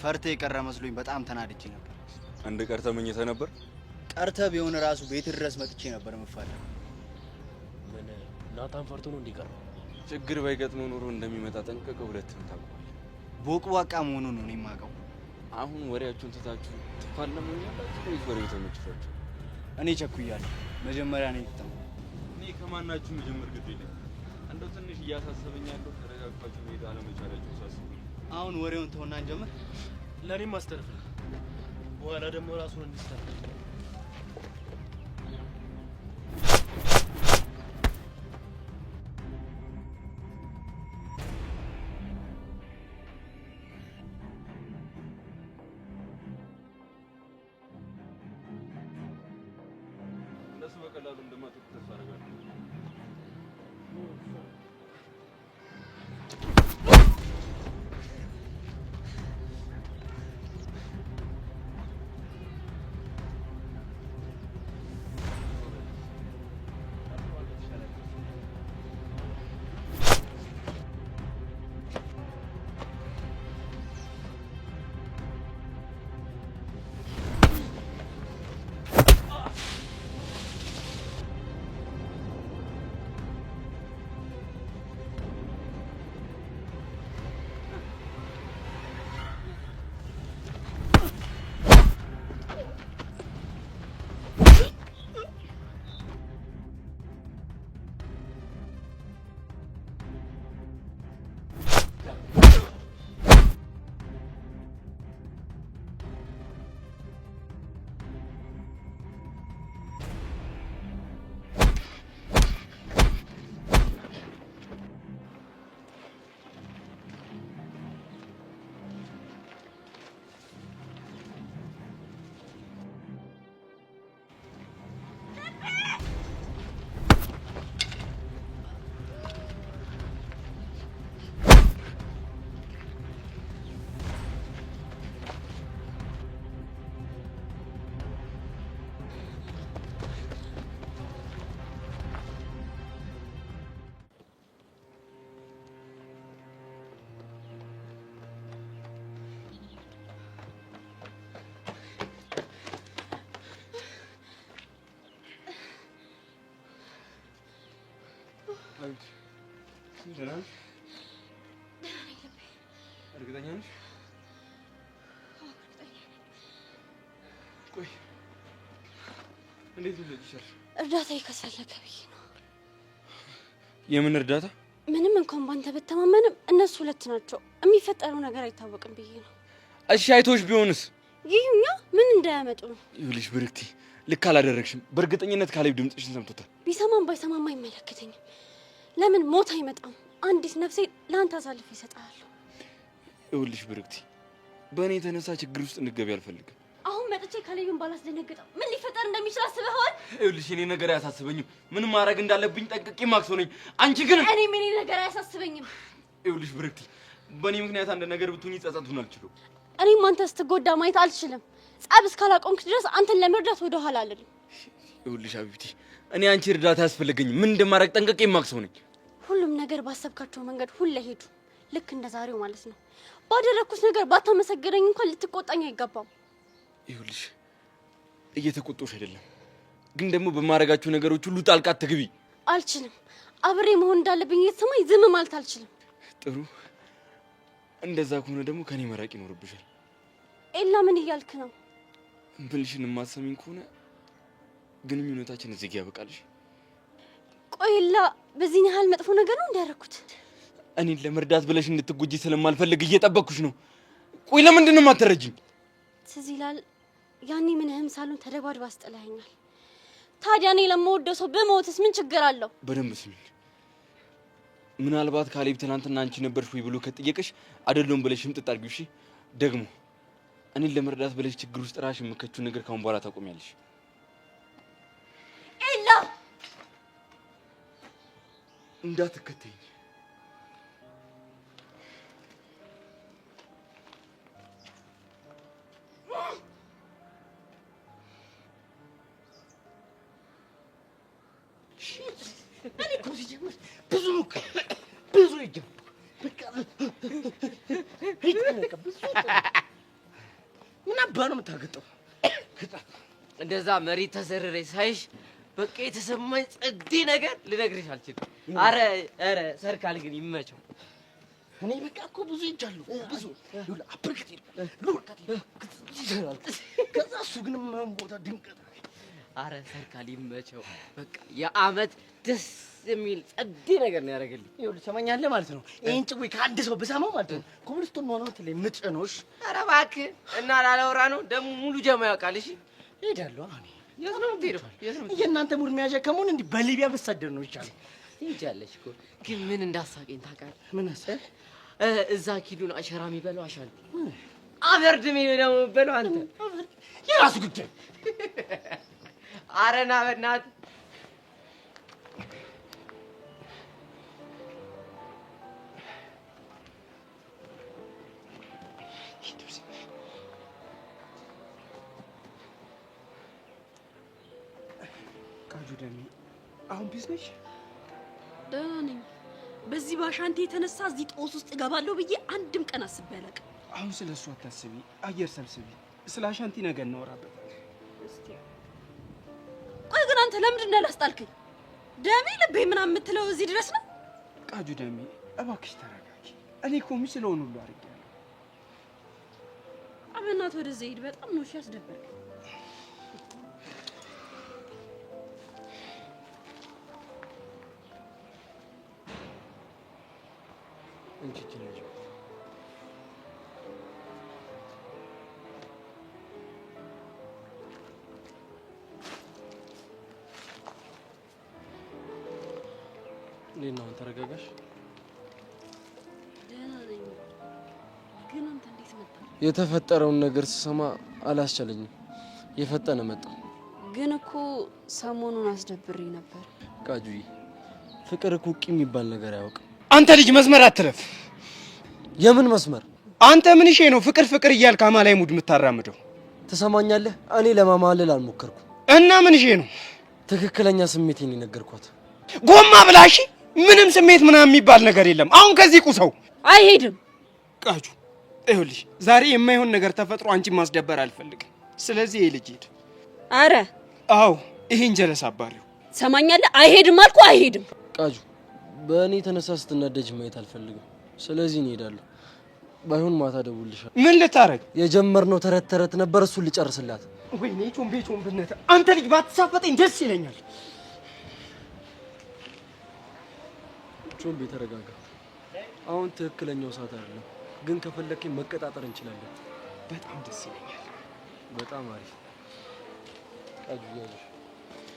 ፈርተ የቀረ መስሎኝ በጣም ተናድጄ ነበር። አንድ ቀርተ መኝተ ነበር? ቀርተ ቢሆን ራሱ ቤት ድረስ መጥቼ ነበር መፋለም። ምን ናታን ፈርቶ ነው እንዲቀርብ? ችግር ባይገጥመው ኖሮ እንደሚመጣ ጠንቀቀው ሁለቱም ታውቀዋል። ቦቅቧቃ መሆኑን ነው የማውቀው። አሁን ወሬያችሁን ትታችሁ ትፋለሙኛላችሁ ወይስ ወሬው ተመችቷችሁ? እኔ ቸኩያለሁ። መጀመሪያ ነው ይጣ እኔ ከማናችሁ መጀመር ግድ የለም። እንደው ትንሽ እያሳሰበኝ ያለው ተረጋግጣችሁ ሜዳ አለመቻላችሁ ሳስቡ። አሁን ወሬውን ተውና እንጀምር። ለኔም አስተርፍልኝ። በኋላ ደግሞ ራሱን እንዲስተር እነሱ በቀላሉ እንደማትወጡ ተስፋ አደርጋለሁ። አንቺ ደህና ነሽ? እርግጠኛ ነሽ? ቆይ እንዴት ልጅሽ? እርዳታ ይከፈለገ ብዬ ነው። የምን እርዳታ? ምንም እንኳን ባንተ በተማመንም እነሱ ሁለት ናቸው። የሚፈጠረው ነገር አይታወቅም ብዬ ነው። እሺ አይቶሽ ቢሆንስ? ይሁኛ ምን እንዳያመጡ ነው። ይኸውልሽ ብርክቲ፣ ልክ አላደረግሽም። በእርግጠኝነት ካሌብ ድምፅሽን ሰምቶታል። ቢሰማም ባይሰማም አይመለከተኝም። ለምን ሞት አይመጣም? አንዲት ነፍሴ ለአንተ አሳልፌ እሰጥሃለሁ። ይኸውልሽ ብርክቲ፣ በእኔ የተነሳ ችግር ውስጥ እንድትገቢ አልፈልግም። አሁን መጥቼ ካሌብን ባላስደነግጠው ምን ሊፈጠር እንደሚችል አስበኸዋል? ይኸውልሽ እኔ ነገር አያሳስበኝም። ምን ማድረግ እንዳለብኝ ጠንቅቄ ማክሰው ነኝ። አንቺ ግን እኔም እኔ ነገር አያሳስበኝም። ይኸውልሽ ብርክቲ፣ በእኔ ምክንያት አንድ ነገር ብትሆኚ ጸጸቱን አልችልም። እኔም አንተ ስትጎዳ ማየት አልችልም። ጸብ እስካላቆምክ ድረስ አንተን ለመርዳት ወደ ኋላ አልልም። ይኸውልሽ አቢብቲ፣ እኔ አንቺ እርዳታ ያስፈልገኝም። ምን እንደማድረግ ጠንቅቄ ማክሰው ነኝ። ሁሉም ነገር ባሰብካቸው መንገድ ሁሌ ሄዱ። ልክ እንደ ዛሬው ማለት ነው። ባደረኩት ነገር ባታመሰግነኝ እንኳን ልትቆጣኝ አይገባም። ይኸውልሽ እየተቆጣሁሽ አይደለም፣ ግን ደግሞ በማድረጋቸው ነገሮች ሁሉ ጣልቃ አትግቢ። አልችልም። አብሬ መሆን እንዳለብኝ እየተሰማኝ ዝም ማለት አልችልም። ጥሩ፣ እንደዛ ከሆነ ደግሞ ከኔ መራቅ ይኖርብሻል። ኤላ ምን እያልክ ነው? ብልሽን የማትሰሚኝ ከሆነ ግንኙነታችን እዚህ ያበቃልሽ። ቆይ ኤላ በዚህ ያህል መጥፎ ነገር ነው እንዲያደርኩት? እኔን ለመርዳት ብለሽ እንድትጎጂ ስለማልፈልግ እየጠበቅኩሽ ነው። ቆይ ለምንድን ነው የማትረጂኝ? ትዝ ይላል ያኔ ምንህም ሳሎን ተደባድባ አስጥለኸኛል። ታዲያ እኔ ለምወደው ሰው በሞትስ ምን ችግር አለው? በደንብ ስሚኝ። ምናልባት ካሌብ ትናንትና አንቺ ነበርሽ ወይ ብሎ ከጠየቀሽ አይደለም ብለሽ ሽምጥጥ አድርጊው። እሺ ደግሞ እኔን ለመርዳት ብለሽ ችግር ውስጥ ራሽ የምከችው ነገር ካሁን በኋላ ታቆሚያለሽ። ኤላ እንዳትከተይኝ። አባንም ታገጠው እንደዛ መሬት ተዘረረ ሳይሽ በቃ የተሰማኝ ጸዴ ነገር ልነግርሽ አልችልም። አረ ሰርካል ግን ይመቸው። እኔ በቃ እኮ ብዙ ይጃለሁ ብዙ ይሁላ አብርክት ይላል። ከዛ እሱ ግን መንቦታ ድንቀት አረ ሰርካል ይመቸው። በቃ የአመት ደስ የሚል ጸዴ ነገር ነው ያደረገልኝ። ይሁላ ሰማኛለህ ማለት ነው። ይሄን ጭዌ ከአንድ ሰው ብሰማው ማለት ነው ኮብልስቶን ነው ትለኝ ምጭኖሽ። አረ እባክህ እና ላላወራ ነው ደግሞ ሙሉ ጀማ ያውቃል። እሺ ሄዳለሁ እኔ የት ነው የምትሄደው? የእናንተ ሙድ የሚያዣ ከመሆን እንዲህ በሊቢያ ብትሰደድ ነው ይቻላል። ትሄጃለሽ እኮ ግን ምን እንዳሳቀኝ ታውቃለህ? ምን አሰብ እዛ ኪዱን አሸራ የሚበላው አሻል አበርድም ነው በለው አንተ የራሱ ጉዳይ። አረና በእናትህ ቃጁ ደሚ አሁን ቢዝነስ ደህና ነኝ። በዚህ ባሻንቴ የተነሳ እዚህ ጦስ ውስጥ እገባለሁ ብዬ አንድም ቀን አስቤ አላውቅም። አሁን ስለሱ አታስቢ፣ አየር ሰብስቢ። ስለ አሻንቲ ነገ እናወራበታለን። እስቲ ቆይ ግን አንተ ለምንድን ነው ያላስጣልከኝ? ደሜ ልቤ ምናምን የምትለው እዚህ ድረስ ነው? ቃጁ ደሚ እባክሽ ተረጋጊ። እኔ እኮ የምችለውን ሁሉ አድርጌያለሁ። አበናት ወደዚህ ሂድ። በጣም ነው እሺ ያስደበርከኝ። ነው ተረጋጋሽ። ደህና ነኝ። ግን አንተ እንዴት መጣ? የተፈጠረውን ነገር ስሰማ አላስቻለኝም። የፈጠነ መጣ። ግን እኮ ሰሞኑን አስደብሬ ነበር። ቃጁይ ፍቅር እኮ ቂም የሚባል ነገር አያውቅም። አንተ ልጅ መስመር አትለፍ። የምን መስመር? አንተ ምን እሺ ነው ፍቅር ፍቅር እያልክ አማላይ ሙድ የምታራምደው? ትሰማኛለህ? እኔ ለማማለል አልሞከርኩም። እና ምን እሺ ነው? ትክክለኛ ስሜቴን የነገርኳት። ጎማ ብላሽ ምንም ስሜት ምናምን የሚባል ነገር የለም። አሁን ከዚህ ቁሰው አይሄድም። ቃጁ ይኸውልሽ ዛሬ የማይሆን ነገር ተፈጥሮ አንቺን ማስደበር አልፈልግም። ስለዚህ ይሄ ልጅ ሂድ። አረ አዎ ይሄን ጀለስ አባሪው ሰማኛለህ? አይሄድም አልኩ። አይሄድም። ቃጁ በእኔ ተነሳ ስትናደጅ ማየት አልፈልግም። ስለዚህ እንሄዳለሁ። ባይሆን ማታ ደውልልሻለሁ። ምን ልታረግ? የጀመርነው ተረት ተረት ነበር፣ እሱን ልጨርስላት። ወይኔ ጮምቤ ጮምብነት። አንተ ልጅ ባትሳፈጠኝ ደስ ይለኛል። ጮምቤ ተረጋጋ። አሁን ትክክለኛው ሰዓት አይደለም፣ ግን ከፈለከኝ መቀጣጠር እንችላለን። በጣም ደስ ይለኛል። በጣም አሪፍ። ቃጁ ያለሽ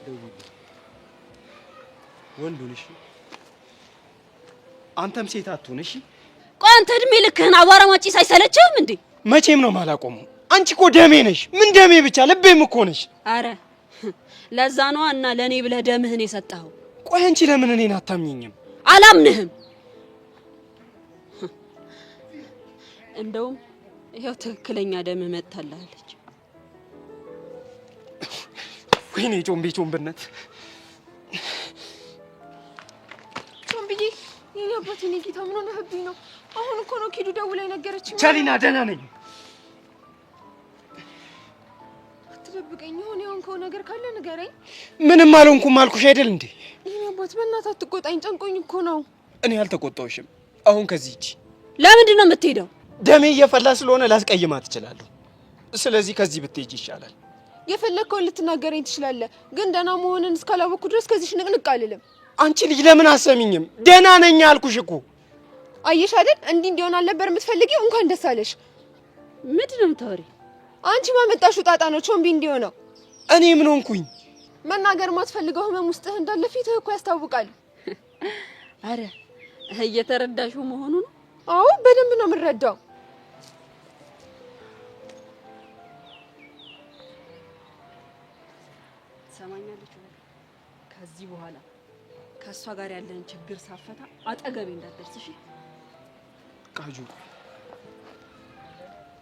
ደውልልኝ። ወንድ ሁን እሺ። አንተም ሴት አትሁን እሺ። ቆይ አንተ እድሜ ልክህን አቧራ ማጭስ አይሰለችህም እንዴ? መቼም ነው ማላቆመው። አንቺ እኮ ደሜ ነሽ። ምን ደሜ ብቻ ልቤም እኮ ነሽ። አረ ለዛ ነዋ እና ለኔ ብለህ ደምህን የሰጠኸው። ቆይ አንቺ ለምን እኔን አታምኚኝም? አላምንህም። እንደውም ይሄው ትክክለኛ ደምህ መጥታለች። ወይኔ ጮምቤ ጮምብነት። ጮምብዬ የኔ አባት የኔ ጌታ ምን ሆነህብኝ ነው? አሁን እኮ ነው ኪዱ ደውላ ነገረችኝ። ቻሊና ደህና ነኝ። አትደብቀኝ። የሆንከው ነገር ካለ ንገረኝ። ምንም አልሆንኩም አልኩሽ አይደል እንዴ? የኔ አባት በእናትህ አትቆጣኝ፣ ጨንቆኝ እኮ ነው። እኔ አልተቆጣሁሽም። አሁን ከዚህ ሂጂ። ለምንድን ነው የምትሄደው? ደሜ እየፈላ ስለሆነ ላስቀይማት እችላለሁ። ስለዚህ ከዚህ ብትሄጂ ይሻላል። የፈለግከውን ልትናገረኝ ትችላለህ፣ ግን ደህና መሆንን እስካላወቅኩ ድረስ ከዚህ ንቅንቅ አልልም። አንቺ ልጅ ለምን አሰሚኝም? ደህና ነኝ አልኩሽ እኮ። አየሽ አይደል? እንዲህ እንዲሆን አልነበር የምትፈልጊው? እንኳን ደስ አለሽ። ምንድን ነው የምታወሪው? አንቺ ማመጣሽው ጣጣ ነው ቾምቢ እንዲሆነው። እኔ ምን ሆንኩኝ? መናገር ማትፈልገው ህመም ውስጥህ እንዳለ ፊትህ እኮ ያስታውቃል። አረ እየተረዳሽው መሆኑ ነው? አዎ በደንብ ነው የምረዳው። ሰማኛለች። ከዚህ በኋላ ከሷ ጋር ያለን ችግር ሳፈታ አጠገቤ እንዳትደርስ እሺ? ቃጁ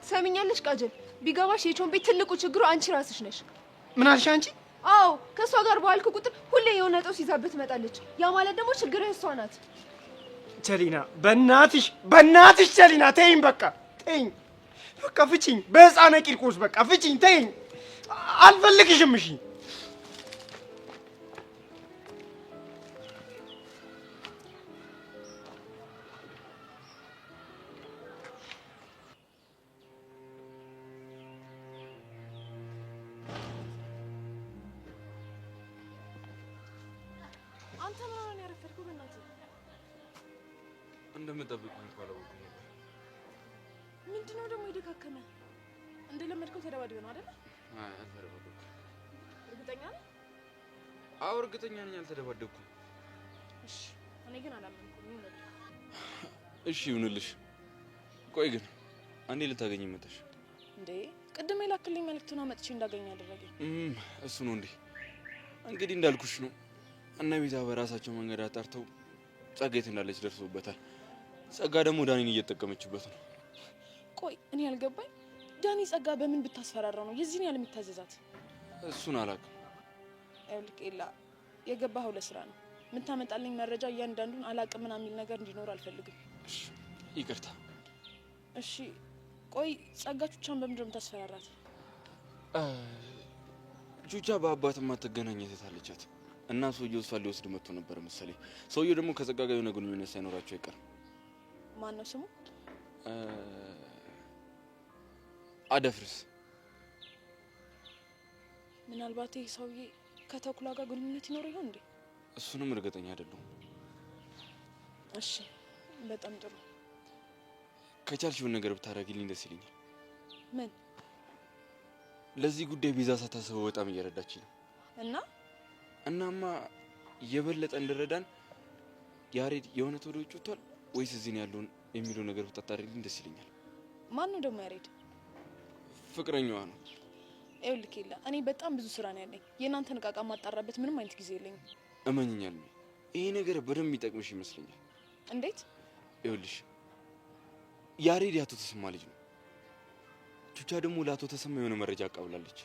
ሰሚኛለሽ? ቃጀል ቢገባሽ የቾምቤ ትልቁ ችግሩ አንቺ ራስሽ ነሽ። ምን አልሽ አንቺ? አዎ ከሷ ጋር ባልኩ ቁጥር ሁሌ የሆነ ጦስ ይዛበት ትመጣለች። ያ ማለት ደግሞ ችግርህ እሷ ናት። ቸሊና በእናትሽ ቸሊና ተይኝ፣ በቃ ተይኝ። በቃ ፍቺኝ፣ በህፃነ ቂርቆስ በቃ ፍቺኝ፣ ተይኝ፣ አልፈልግሽም። እሺ አንተ ምን ሆነህ ነው ያረፈድከው? በእናትህ እንደምጠብቅኝ እኮ አላወኩም ነበር። ምንድነው ደግሞ የደካከመ? እንደለመድከው ተደባድበህ ነው አይደል? አይ አልተደባደብኩም። እርግጠኛ ነህ? አዎ እርግጠኛ ነኝ አልተደባደብኩም። እሺ እኔ ግን አላመንኩም። ይሁንልህ። እሺ ይሁንልሽ። ቆይ ግን አንዴ ልታገኝ መጣሽ እንዴ? ቅድም የላክልኝ መልእክቱን አመጥቼ እንዳገኝ አደረገኝ። እሱ ነው እንዴ? እንግዲህ እንዳልኩሽ ነው። እና ቤዛ በራሳቸው መንገድ አጣርተው ጸጋ የት እንዳለች ደርሶበታል። ጸጋ ደግሞ ዳኒን እየተጠቀመችበት ነው። ቆይ እኔ ያልገባኝ ዳኒ ጸጋ በምን ብታስፈራራው ነው የዚህን ያህል የሚታዘዛት? እሱን አላውቅም። ይኸውልህ ኤላ፣ የገባኸው ለስራ ነው። የምታመጣልኝ መረጃ እያንዳንዱን አላውቅም ምናምን የሚል ነገር እንዲኖር አልፈልግም። እሺ ይቅርታ። እሺ ቆይ ጸጋ ቹቻን በምንድን ነው የምታስፈራራት? ቹቻ በአባትማ ትገናኘት አለቻት እና ሰውየው እሷን ሊወስድ መጥቶ ነበር መሰለኝ። ሰውየው ደግሞ ከጸጋ ጋር የሆነ ግንኙነት ሳይኖራቸው አይቀርም። ማን ነው ስሙ? አደፍርስ። ምናልባት ይህ ሰውዬ ከተኩላ ጋር ግንኙነት ይኖር ይሆን እንዴ? እሱንም እርግጠኛ አይደለሁም። እሺ በጣም ጥሩ። ከቻልሽውን ነገር ብታደርጊልኝ ደስ ይለኛል። ምን? ለዚህ ጉዳይ ቤዛ ሳታስበው በጣም እየረዳችኝ ነው። እናማ የበለጠ እንድረዳን ያሬድ የሆነ ወደ ውጭ ወጥቷል ወይስ እዚህ ነው ያለውን የሚለው ነገር ብታጣሪልኝ ደስ ይለኛል። ማን ነው ደግሞ ያሬድ? ፍቅረኛዋ ነው። ይኸውልህ ኤላ፣ እኔ በጣም ብዙ ስራ ነው ያለኝ። የእናንተን ዕቃ ማጣራበት ምንም አይነት ጊዜ የለኝም። እመኝኛል። ይሄ ነገር በደንብ የሚጠቅምሽ ይመስለኛል። እንዴት? ይኸውልሽ ያሬድ ያቶ ተሰማ ልጅ ነው። ቹቻ ደግሞ ለአቶ ተሰማ የሆነ መረጃ አቃብላለች።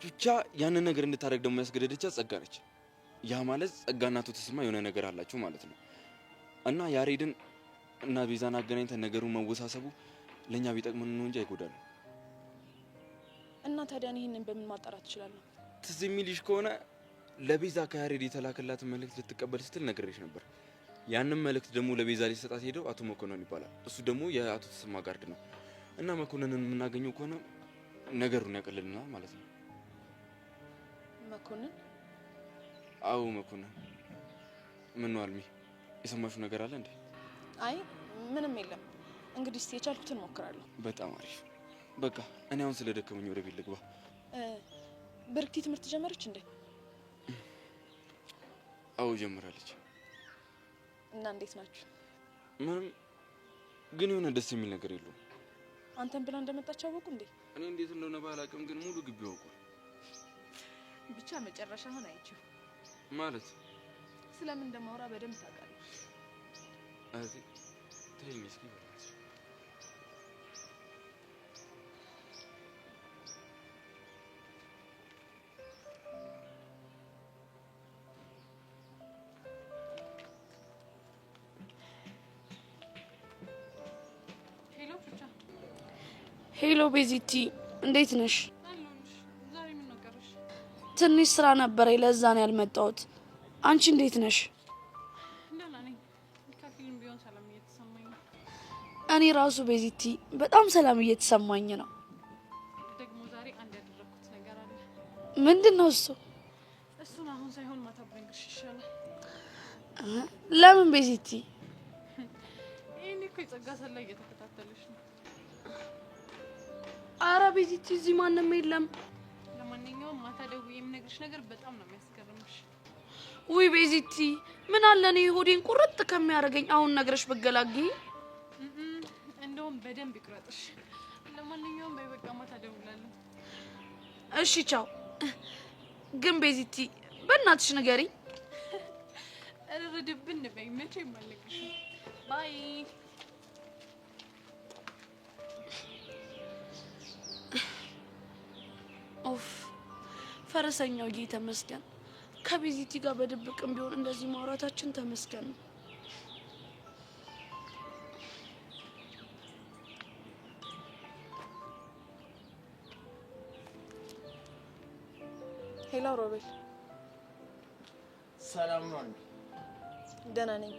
ቹቻ ያንን ነገር እንድታደርግ ደግሞ ያስገደደቻት ጸጋ ነች። ያ ማለት ጸጋና አቶ ተሰማ የሆነ ነገር አላቸው ማለት ነው። እና ያሬድን እና ቤዛን አገናኝተን ነገሩን መወሳሰቡ ለኛ ቢጠቅመን ነው እንጂ አይጎዳንም። እና ታዲያ ይሄንን በምን ማጣራት ትችላለህ? ትዝ የሚልሽ ከሆነ ለቤዛ ከያሬድ የተላከላትን መልእክት ልትቀበል ስትል ነግሬሽ ነበር። ያንን መልእክት ደግሞ ለቤዛ ሊሰጣት ሄደው አቶ መኮንን ይባላል። እሱ ደግሞ የአቶ ተሰማ ጋርድ ነው። እና መኮንንን የምናገኘው ከሆነ ነገሩን ያቀልልናል ማለት ነው። መኮንን? አዎ መኮንን። ምን ነው አልሚ፣ የሰማሽው ነገር አለ እንዴ? አይ ምንም የለም። እንግዲህ እስቲ የቻልኩትን እሞክራለሁ። በጣም አሪፍ። በቃ እኔ አሁን ስለደከመኝ ወደ ቤት ልግባ። ብርክቲ ትምህርት ጀመረች እንዴ? አዎ ጀምራለች። እና እንዴት ናችሁ? ምንም፣ ግን የሆነ ደስ የሚል ነገር የለውም። አንተን ብላ እንደመጣች አወቁ እንዴ? እኔ እንዴት እንደሆነ ባላውቅም ግን ሙሉ ግቢው አውቋል። ብቻ መጨረሻህን አይቼው ማለት ስለምን እንደማወራ በደንብ ታውቃለህ። አዚ ተይኝ እስኪ በእናትሽ። ሄሎ ቹቻ። ሄሎ ቤዚቲ፣ እንዴት ነሽ? አለሁልሽ። ዛሬ ምን ነው ቀረሽ? ትንሽ ስራ ነበረኝ፣ ለዛ ነው ያልመጣሁት። አንቺ እንዴት ነሽ? ደህና ነኝ። ከፊልም ቢሆን ሰላም እየተሰማኝ ነው። እኔ ራሱ ቤዚቲ በጣም ሰላም እየተሰማኝ ነው። ደግሞ ዛሬ አንድ ያደረኩት ነገር አለ። ምንድን ነው እሱ? እሱን አሁን ሳይሆን ማታ ብነግርሽ ይሻላል። ለምን ቤዚቲ? ይሄኔ እኮ የጸጋ ሰላይ እየተከታተለሽ ነው። አረ ቤዚቲ እዚህ ማንም የለም። ለማንኛውም ማታ ደውዬ የምነግርሽ ነገር በጣም ነው የሚያስገርምሽ። ውይ ቤዚቲ፣ ምን አለ እኔ ሆዴን ቁርጥ ከሚያደርገኝ አሁን ነግረሽ ብገላግኝ። እንደውም በደንብ ይቁረጥሽ። ለማንኛውም በቃ ማታ ደውላለሁ። እሺ ቻው። ግን ቤዚቲ በእናትሽ ንገሪኝ። እርድብን በይ፣ መቼም አልነግርሽም። ባይ። ኦፍ ፈረሰኛው ጌ ተመስገን። ከቤዚቲ ጋር በድብቅም ቢሆን እንደዚህ ማውራታችን ተመስገን ነው። ሄሎ ሮቤል። ሰላም ነው? ደህና ነኝ።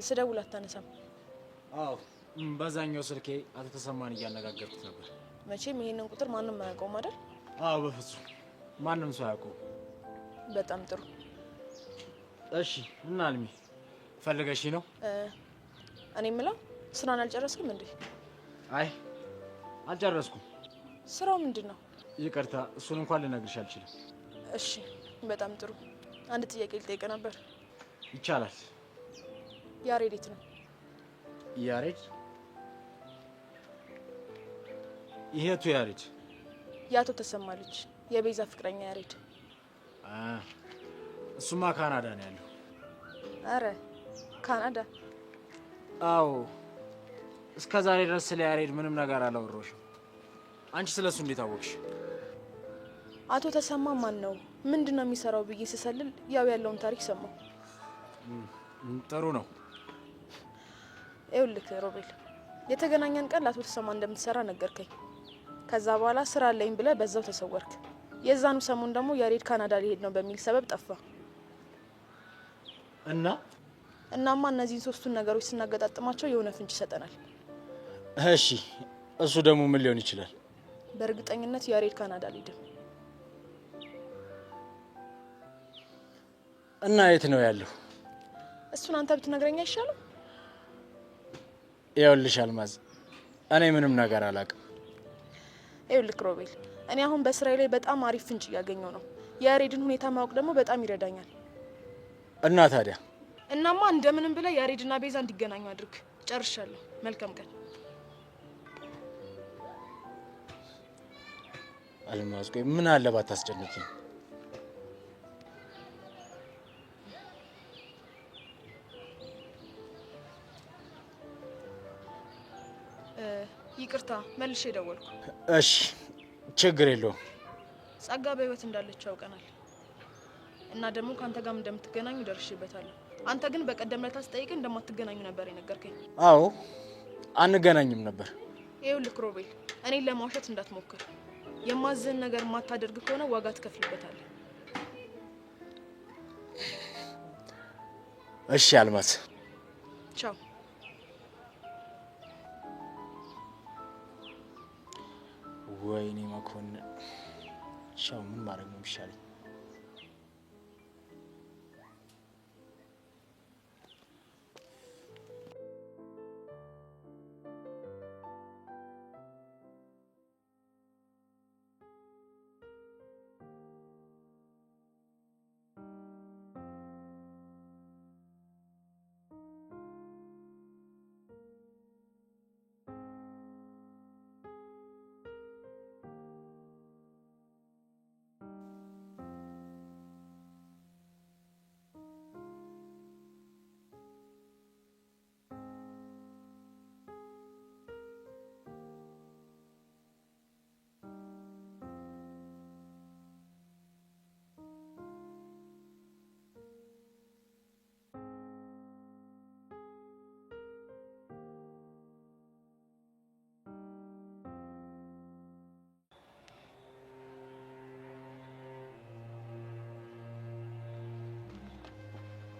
ስደውል አታነሳም። አዎ በዛኛው ስልኬ አቶ ተሰማን እያነጋገርኩት ነበር። መቼም ይሄንን ቁጥር ማንም አያውቀውም አይደል? አዎ በፍጹም ማንም ሰው አያውቀው። በጣም ጥሩ። እሺ እና አልሚ ፈልገሽ ነው? እኔ የምለው ስራን አልጨረስክም እንዴ? አይ አልጨረስኩም። ስራው ምንድን ነው? ይቅርታ እሱን እንኳን ልነግርሽ አልችልም። እሺ በጣም ጥሩ። አንድ ጥያቄ ልጠይቅ ነበር። ይቻላል። ያሬድ የት ነው? ያሬድ? ይሄቱ ያሬድ? የአቶ ተሰማ ልጅ የቤዛ ፍቅረኛ ያሬድ። እሱማ ካናዳ ነው ያለው። አረ ካናዳ? አዎ። እስከ ዛሬ ድረስ ስለ ያሬድ ምንም ነገር አላወራሁሽም። አንቺ ስለሱ እንዴት አወቅሽ? አቶ ተሰማ ማን ነው ምንድን ነው የሚሰራው ብዬ ስሰልል ያው ያለውን ታሪክ ሰማሁ። ጥሩ ነው። ይኸውልህ ሮቤል፣ የተገናኘን ቀን ለአቶ ተሰማ እንደምትሰራ ነገርከኝ። ከዛ በኋላ ስራ አለኝ ብለህ በዛው ተሰወርክ። የዛኑ ሰሞን ደግሞ ያሬድ ካናዳ ሊሄድ ነው በሚል ሰበብ ጠፋ። እናማ እነዚህን ሶስቱን ነገሮች ስናገጣጥማቸው የሆነ ፍንጭ ይሰጠናል። እሺ እሱ ደግሞ ምን ሊሆን ይችላል? በእርግጠኝነት ያሬድ ካናዳ ሊሄድ። እና የት ነው ያለው? እሱን አንተ ብትነግረኝ አይሻልም? ይኸውልሽ አልማዝ፣ እኔ ምንም ነገር አላውቅም። ይኸውልህ ሮቤል፣ እኔ አሁን በስራዬ ላይ በጣም አሪፍ ፍንጭ እያገኘው ነው። የያሬድን ሁኔታ ማወቅ ደግሞ በጣም ይረዳኛል። እና ታዲያ? እናማ እንደምንም ብለህ ያሬድና ቤዛ እንዲገናኙ አድርግ። ጨርሻለሁ። መልካም ቀን። አልማዝ፣ ቆይ ምን አለ ባታስጨንቂኝ? ይቅርታ መልሼ ደወልኩ። እሺ ችግር የለውም። ጸጋ በህይወት እንዳለች ያውቀናል እና ደግሞ ካንተ ጋር እንደምትገናኙ ደርሼበታለሁ። አንተ ግን በቀደም ለታ ስጠይቅ እንደማትገናኙ ነበር የነገርከኝ። አዎ አንገናኝም ነበር። ይኸውልህ ሮቤል፣ እኔን ለማውሸት እንዳትሞክር። የማዝህን ነገር የማታደርግ ከሆነ ዋጋ ትከፍልበታለህ። እሺ አልማዝ፣ ቻው። ወይኔ መኮንን፣ ሻው ምን ማድረግ ነው የሚሻለኝ?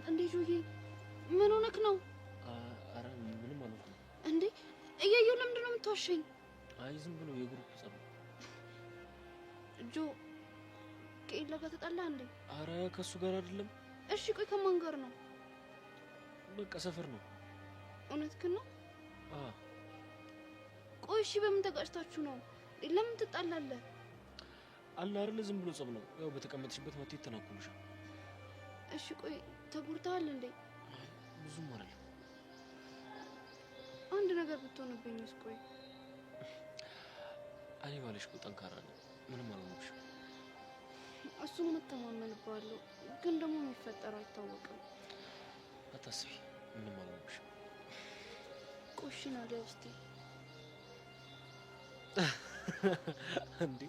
እንዴ ጆዬ፣ ምን ሆነክ ነው? አረ ምንም አልሆንኩም። እንዴ እያየሁ ለምንድን ነው የምትዋሸኝ? አይ ዝም ብሎ የግሩፕ ጸብ። ጆ ከኤላ ጋር ተጣላ እንዴ? አረ ከሱ ጋር አይደለም። እሺ ቆይ ከማን ጋር ነው? በቃ ሰፈር ነው። እውነትህን ነው? ቆይ እሺ በምን ተጋጭታችሁ ነው? ለምን ትጣላለህ? አለ አይደል ዝም ብሎ ጸብ ነው። ያው በተቀመጥሽበት መጥቶ ይተናኮልሻል። እሺ ቆይ ተጉርተሃል እንዴ? ብዙም አይደለም። አንድ ነገር ብትሆንብኝስ? ቆይ እኔ ባለሽ እኮ ጠንካራ ነው። ምንም አልሆንሽም። እሱን እተማመንብሃለሁ፣ ግን ደግሞ የሚፈጠረው አይታወቅም። አታስቢ፣ ምንም አልሆንሽም። ቆይ እሺ ናዲያ ውስጥ እንዴ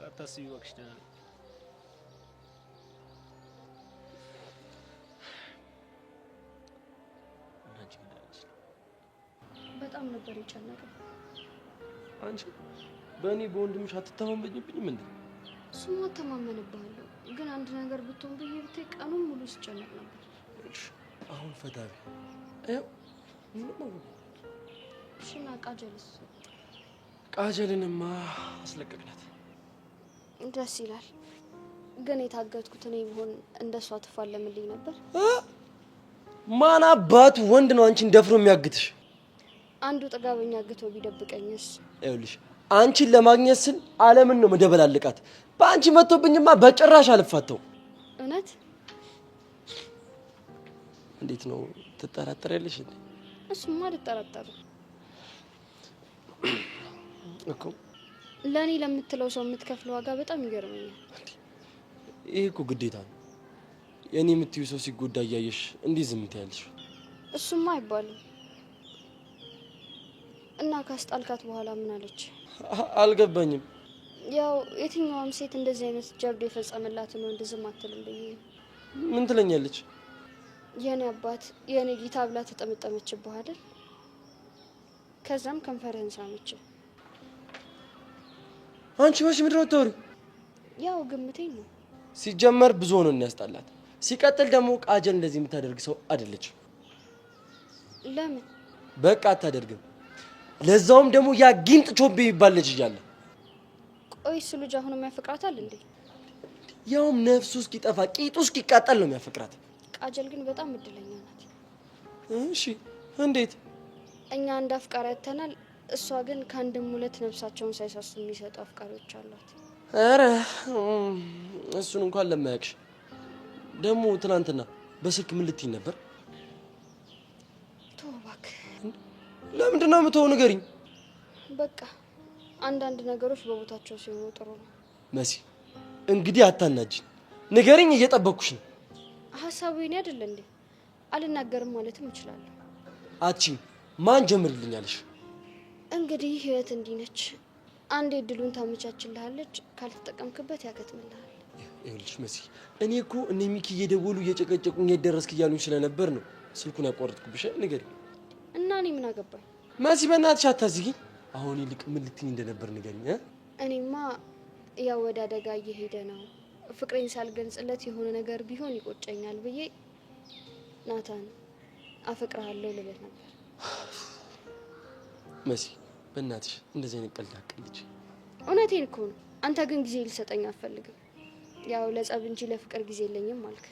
አታስቢ እባክሽ፣ ደህና ነኝ። በጣም ነበር የጨነቀው። አንቺ በእኔ በወንድምሽ አትተማመኝብኝም እንዴ? እሱማ እተማመንብሃለሁ፣ ግን አንድ ነገር ብትሆን ብዬ ብታይ ቀኑን ሙሉ ስጨነቅ ነበር። አሁን ፈታቢ አይው ምንም ሽና ቃጀልስ ቃጀልንማ አስለቀቅናት። ደስ ይላል። ግን የታገትኩት እኔ ብሆን እንደሷ ትፋለምልኝ ነበር። ማን አባቱ ወንድ ነው አንቺን ደፍሮ የሚያግትሽ? አንዱ ጥጋበኛ አግቶ ቢደብቀኝስ? ይኸውልሽ አንቺን ለማግኘት ስል ዓለምን ነው መደበላልቃት። በአንቺ መጥቶብኝማ በጭራሽ አልፋተው። እውነት? እንዴት ነው ትጠራጠሪያለሽ እንዴ? እሱማ አልጠራጠርም እኮ። ለኔ ለምትለው ሰው የምትከፍለው ዋጋ በጣም ይገርመኛል። ይሄ እኮ ግዴታ ነው። የኔ የምትዩ ሰው ሲጎዳ እያየሽ እንዴት ዝም ትያለሽ? እሱማ አይባልም። እና ካስጣልካት በኋላ ምን አለች? አልገባኝም። ያው የትኛውም ሴት እንደዚህ አይነት ጀብድ የፈጸመላትን ወንድ ዝም አትልም ብዬ። ምን ትለኛለች? የኔ አባት የኔ ጌታ ብላ ተጠመጠመችብህ አይደል? ከዛም ከንፈርህን ሳመች። አንቺ መች ምድር ወጥተውሪ? ያው ግምቴን ነው። ሲጀመር ብዙ ሆኖ እናስጣላት። ሲቀጥል ደግሞ ቃጀል እንደዚህ የምታደርግ ሰው አይደለችም። ለምን? በቃ አታደርግም። ለዛውም ደግሞ ያ ጊንጥ ቾቤ ይባል ልጅ እያለ። ቆይ እሱ ልጅ አሁንም ያፈቅራታል እንዴ? ያውም ነፍሱ እስኪጠፋ ቂጡ እስኪቃጠል ነው የሚያፈቅራት። ቃጀል ግን በጣም እድለኛ ናት። እሺ እንዴት? እኛ አንድ አፍቃሪ ያተናል። እሷ ግን ከአንድም ሁለት ነፍሳቸውን ሳይሳሱ የሚሰጡ አፍቃሪዎች አሏት። አረ እሱን እንኳን ለማያውቅሽ። ደግሞ ትናንትና በስልክ ምን ልትይ ነበር? ተው እባክህ። ለምንድን ነው የምትሆው? ንገሪኝ። በቃ አንዳንድ ነገሮች በቦታቸው ሲሆኑ ጥሩ ነው። መሲ እንግዲህ አታናጅኝ። ንገሪኝ፣ እየጠበኩሽ ነው። ሀሳቡ የኔ አይደል እንዴ? አልናገርም ማለትም እችላለሁ። አቺ ማን ጀምርልኛለሽ? እንግዲህ ህይወት እንዲህ ነች። አንዴ እድሉን ታመቻችልሃለች፣ ካልተጠቀምክበት ያከትምልሃል። ይኸውልሽ መሲ፣ እኔ እኮ እነ ሚኪ እየደወሉ እየጨቀጨቁኝ የደረስክ እያሉኝ ስለነበር ነው ስልኩን ያቋረጥኩብሽ። ንገሪኝ። እና እኔ ምን አገባኝ? መሲ በእናትሽ አታዝጊኝ። አሁን ይልቅ ምን ልትይኝ እንደነበር ንገሪኝ። እኔማ ያው ወደ አደጋ እየሄደ ነው፣ ፍቅሬን ሳልገልጽለት የሆነ ነገር ቢሆን ይቆጨኛል ብዬ ናታን አፈቅርሃለሁ ልልህ ነበር። መሲ በእናትሽ እንደዚህ አይነት ቀልድ አትቀልጂ። እውነቴን እኮ ነው። አንተ ግን ጊዜ ልሰጠኝ አትፈልግም። ያው ለጸብ እንጂ ለፍቅር ጊዜ የለኝም አልክ።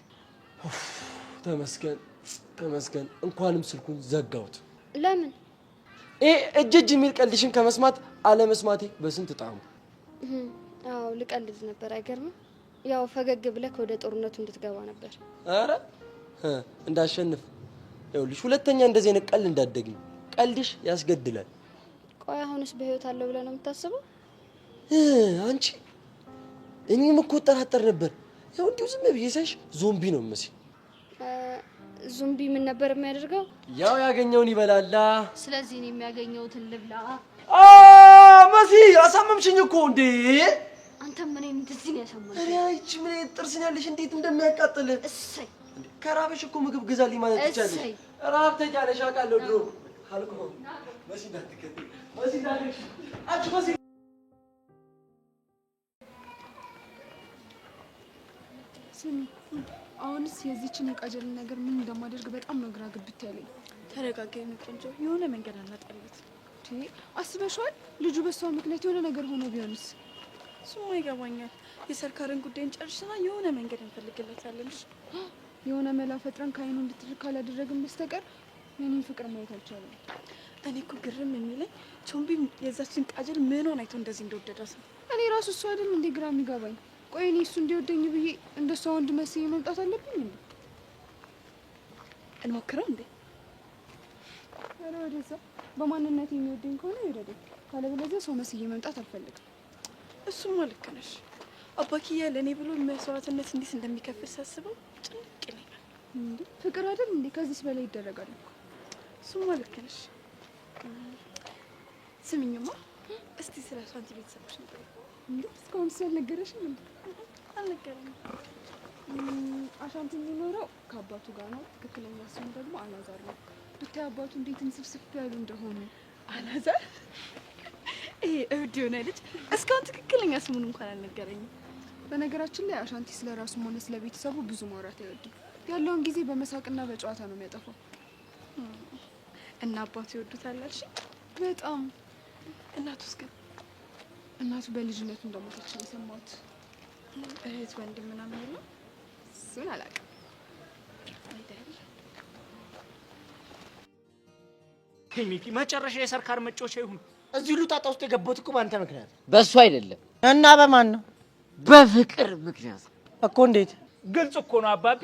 ተመስገን ተመስገን፣ እንኳንም ስልኩን ዘጋሁት። ለምን? ይሄ እጅ የሚል ቀልድሽን ከመስማት አለመስማቴ በስንት ጣሙ። አዎ ልቀልድ ነበር። አይገርምም? ያው ፈገግ ብለህ ወደ ጦርነቱ እንድትገባ ነበር። አረ እንዳሸንፍ። ይኸውልሽ ሁለተኛ እንደዚህ አይነት ቀልድ እንዳትደግሚ። ቀልድሽ ያስገድላል። ቆይ አሁንስ በህይወት አለው ብለህ ነው የምታስበው? አንቺ እኔም እኮ እጠራጠር ነበር። ያው እንዲሁ ዝም ብዬ ሳይሽ ዞምቢ ነው የምመስል። ዞምቢ ምን ነበር የሚያደርገው? ያው ያገኘውን ይበላላ። ስለዚህ እኔ የሚያገኘውትን ልብላ። መሲ አሳመምሽኝ እኮ እንዴ! አንተ ምን እንደዚህ ነው ያሳመመኝ? አሬ አይቺ ምን ጥርስ ያለሽ እንዴት እንደሚያቃጥል። እሰይ ከራበሽ እኮ ምግብ ግዛልኝ ማለት ትቻለሽ። ራብ ተጃለሽ አውቃለሁ ድሮ አልኩ። መሲ እንዳትከተይ፣ መሲ እንዳትከተይ፣ አንቺ መሲ ስሚ፣ አሁንስ የዚችን የቃጀልን ነገር ምን እንደማደርግ በጣም ነው ግራ ግብት ያለኝ። ተረጋጋ የኔ ቆንጆ፣ የሆነ መንገድ አናጣለት። አስበሽዋል? ልጁ በሷ ምክንያት የሆነ ነገር ሆኖ ቢሆንስ? እሱማ ይገባኛል። የሰርካርን ጉዳይን ጨርሰና የሆነ መንገድ እንፈልግለታለን። የሆነ መላ ፈጥረን ከአይኑ እንድትርቅ ካላደረግን በስተቀር የኔን ፍቅር ማየት አልቻለም። እኔ እኮ ግርም የሚለኝ ቾምቢ የዛችን ቃጀል ምኗን አይቶ እንደዚህ እንደወደዳት ነው። እኔ ራሱ እሱ አይደል እንዴ ግራ የሚገባኝ። ቆይ እኔ እሱ እንዲወደኝ ብዬ እንደሷ ወንድ መስዬ መምጣት አለብኝ እንዴ? እንሞክረው እንዴ? ኧረ ወደዛ። በማንነት የሚወደኝ ከሆነ ይወደደኝ፣ ካለበለዚያ ሰው መስዬ መምጣት አልፈልግም። እሱማ ልክ ነሽ። አባኪያ ለእኔ ብሎ መስዋዕትነት እንዴት እንደሚከፍል ሳስበው ጭንቅ ይለኛል። እንዴ ፍቅር አይደል እንዴ? ከዚህስ በላይ ይደረጋል እኮ። እሱማ ልክ ነሽ። ስሚኝማ፣ እስቲ ስለ ሻንቲ ቤተሰቦች ነገር እንዴ እስካሁን ያልነገረሽም እንዴ? አልነገረኝም። አሻንቲ የሚኖረው ከአባቱ ጋር ነው። ትክክለኛ ስሙ ደግሞ አላዛር ነው። ብታይ አባቱ እንዴት እንስፍስፍ ያሉ እንደሆኑ። አላዛር? ይሄ እብድ የሆነ ልጅ እስካሁን ትክክለኛ ስሙን እንኳን አልነገረኝም። በነገራችን ላይ አሻንቲ ስለራሱም ሆነ ስለ ቤተሰቡ ብዙ ማውራት አይወድም። ያለውን ጊዜ በመሳቅና በጨዋታ ነው የሚያጠፋው። እና አባቱ ይወዱታል አልሽ? በጣም። እናቱስ ግን? እናቱ በልጅነቱ እንደሞተች ነው የሰማሁት። እህት ወንድም ምናምን የለው? እሱን አላውቅም። ሚኪ መጨረሻ የሰርካር መጮቻ ይሁን። እዚህ ሁሉ ጣጣ ውስጥ የገባሁት እኮ በአንተ ምክንያት። በሱ አይደለም። እና በማን ነው? በፍቅር ምክንያት እኮ። እንዴት? ግልጽ እኮ ነው አባቢ።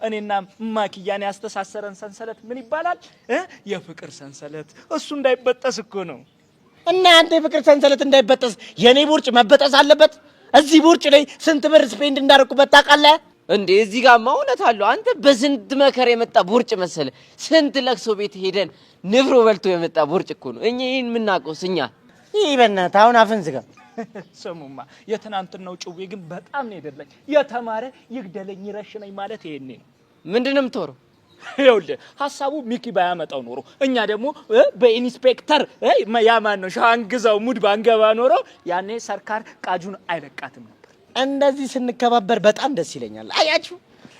እኔና ማኪያን ያስተሳሰረን ሰንሰለት ምን ይባላል? የፍቅር ሰንሰለት። እሱ እንዳይበጠስ እኮ ነው። እና አንተ የፍቅር ሰንሰለት እንዳይበጠስ የኔ ቦርጭ መበጠስ አለበት? እዚህ ቦርጭ ላይ ስንት ብር ስፔንድ እንዳደረኩበት ታውቃለህ እንዴ? እዚህ ጋርማ እውነት አለው። አንተ በስንት መከራ የመጣ ቦርጭ መሰለ። ስንት ለቅሶ ቤት ሄደን ንፍሮ በልቶ የመጣ ቦርጭ እኮ ነው። እኛ ይሄን የምናውቀው እኛ። ይህ በእናትህ አሁን አፍን ዝጋ። ስሙማ የትናንትናው ጭዌ ግን በጣም ነው የደለኝ። የተማረ ይግደለኝ ይረሽነኝ ማለት ይሄኔ ነው። ምንድነው የምትወረው? ይኸውልህ ሀሳቡ ሚኪ ባያመጣው ኖሮ እኛ ደግሞ በኢንስፔክተር ያማን ነው ሻንግዛው ሙድ ባንገባ ኖሮ ያኔ ሰርካር ቃጁን አይለቃትም ነበር። እንደዚህ ስንከባበር በጣም ደስ ይለኛል። አያችሁ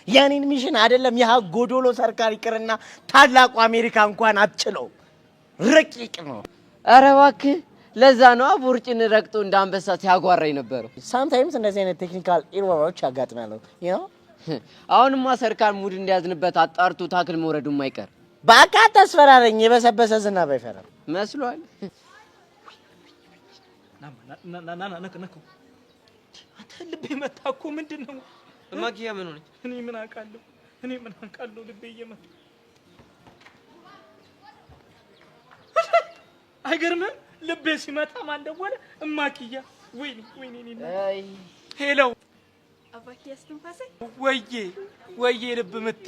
ያኔን ሚሽን አይደለም ያ ጎዶሎ ሰርካር ይቅርና ታላቁ አሜሪካ እንኳን አትችለው። ረቂቅ ነው። ኧረ እባክህ ለዛ ነው ቦርጭን ረግጦ እንደ አንበሳ ሲያጓራኝ ነበረው። ሳምታይምስ እንደዚህ አይነት ቴክኒካል ኤረሮች ያጋጥማሉ። አሁንማ ሰርካር ሙድ እንዲያዝንበት አጣርቶ ታክል መውረዱ የማይቀር። በቃ ተስፈራረኝ። የበሰበሰ ዝናብ አይፈራም መስሏል። አንተ ልቤ መታ እኮ ምንድን ነው? ማኪያ ምን ሆነች? እኔ ምን አውቃለሁ ልቤ እየመታ። አይገርምም? ልቤ ሲመታ ማን ደወለ? እማኪያ። ወይኔ አይ ሄሎ አባኪያ ስትንፋሴ። ወዬ ልብ ምቴ።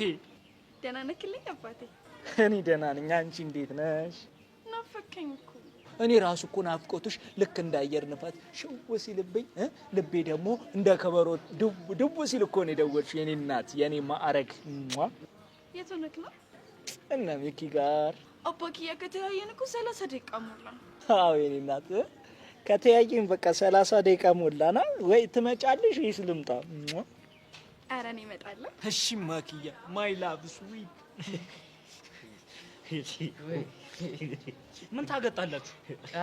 ደህና ነክልኝ አባቴ? እኔ ደህና ነኝ። አንቺ እንዴት ነሽ? ናፈቀኝ እኮ። እኔ ራሱ እኮ ናፍቆትሽ ልክ እንደ አየር ንፋስ ሽው ሲልብኝ ልቤ ደግሞ እንደ ከበሮ ድው ሲል እኮ ነው የደወልሽው የኔ እናት፣ የኔ ማዕረግ። የት ሆነክ ነው? እነ ሚኪ ጋር። አባኪያ ከተያየን እኮ 30 ደቂቃ ሞላ። አዎ የኔ እናት ከተያየን በቃ 30 ደቂቃ ሞላና። ወይ ትመጫለሽ ወይስ ልምጣ? ኧረ እኔ እመጣለሁ። እሺ ማኪያ ማይ ላቭ ስዊት። ምን ታገጣላችሁ?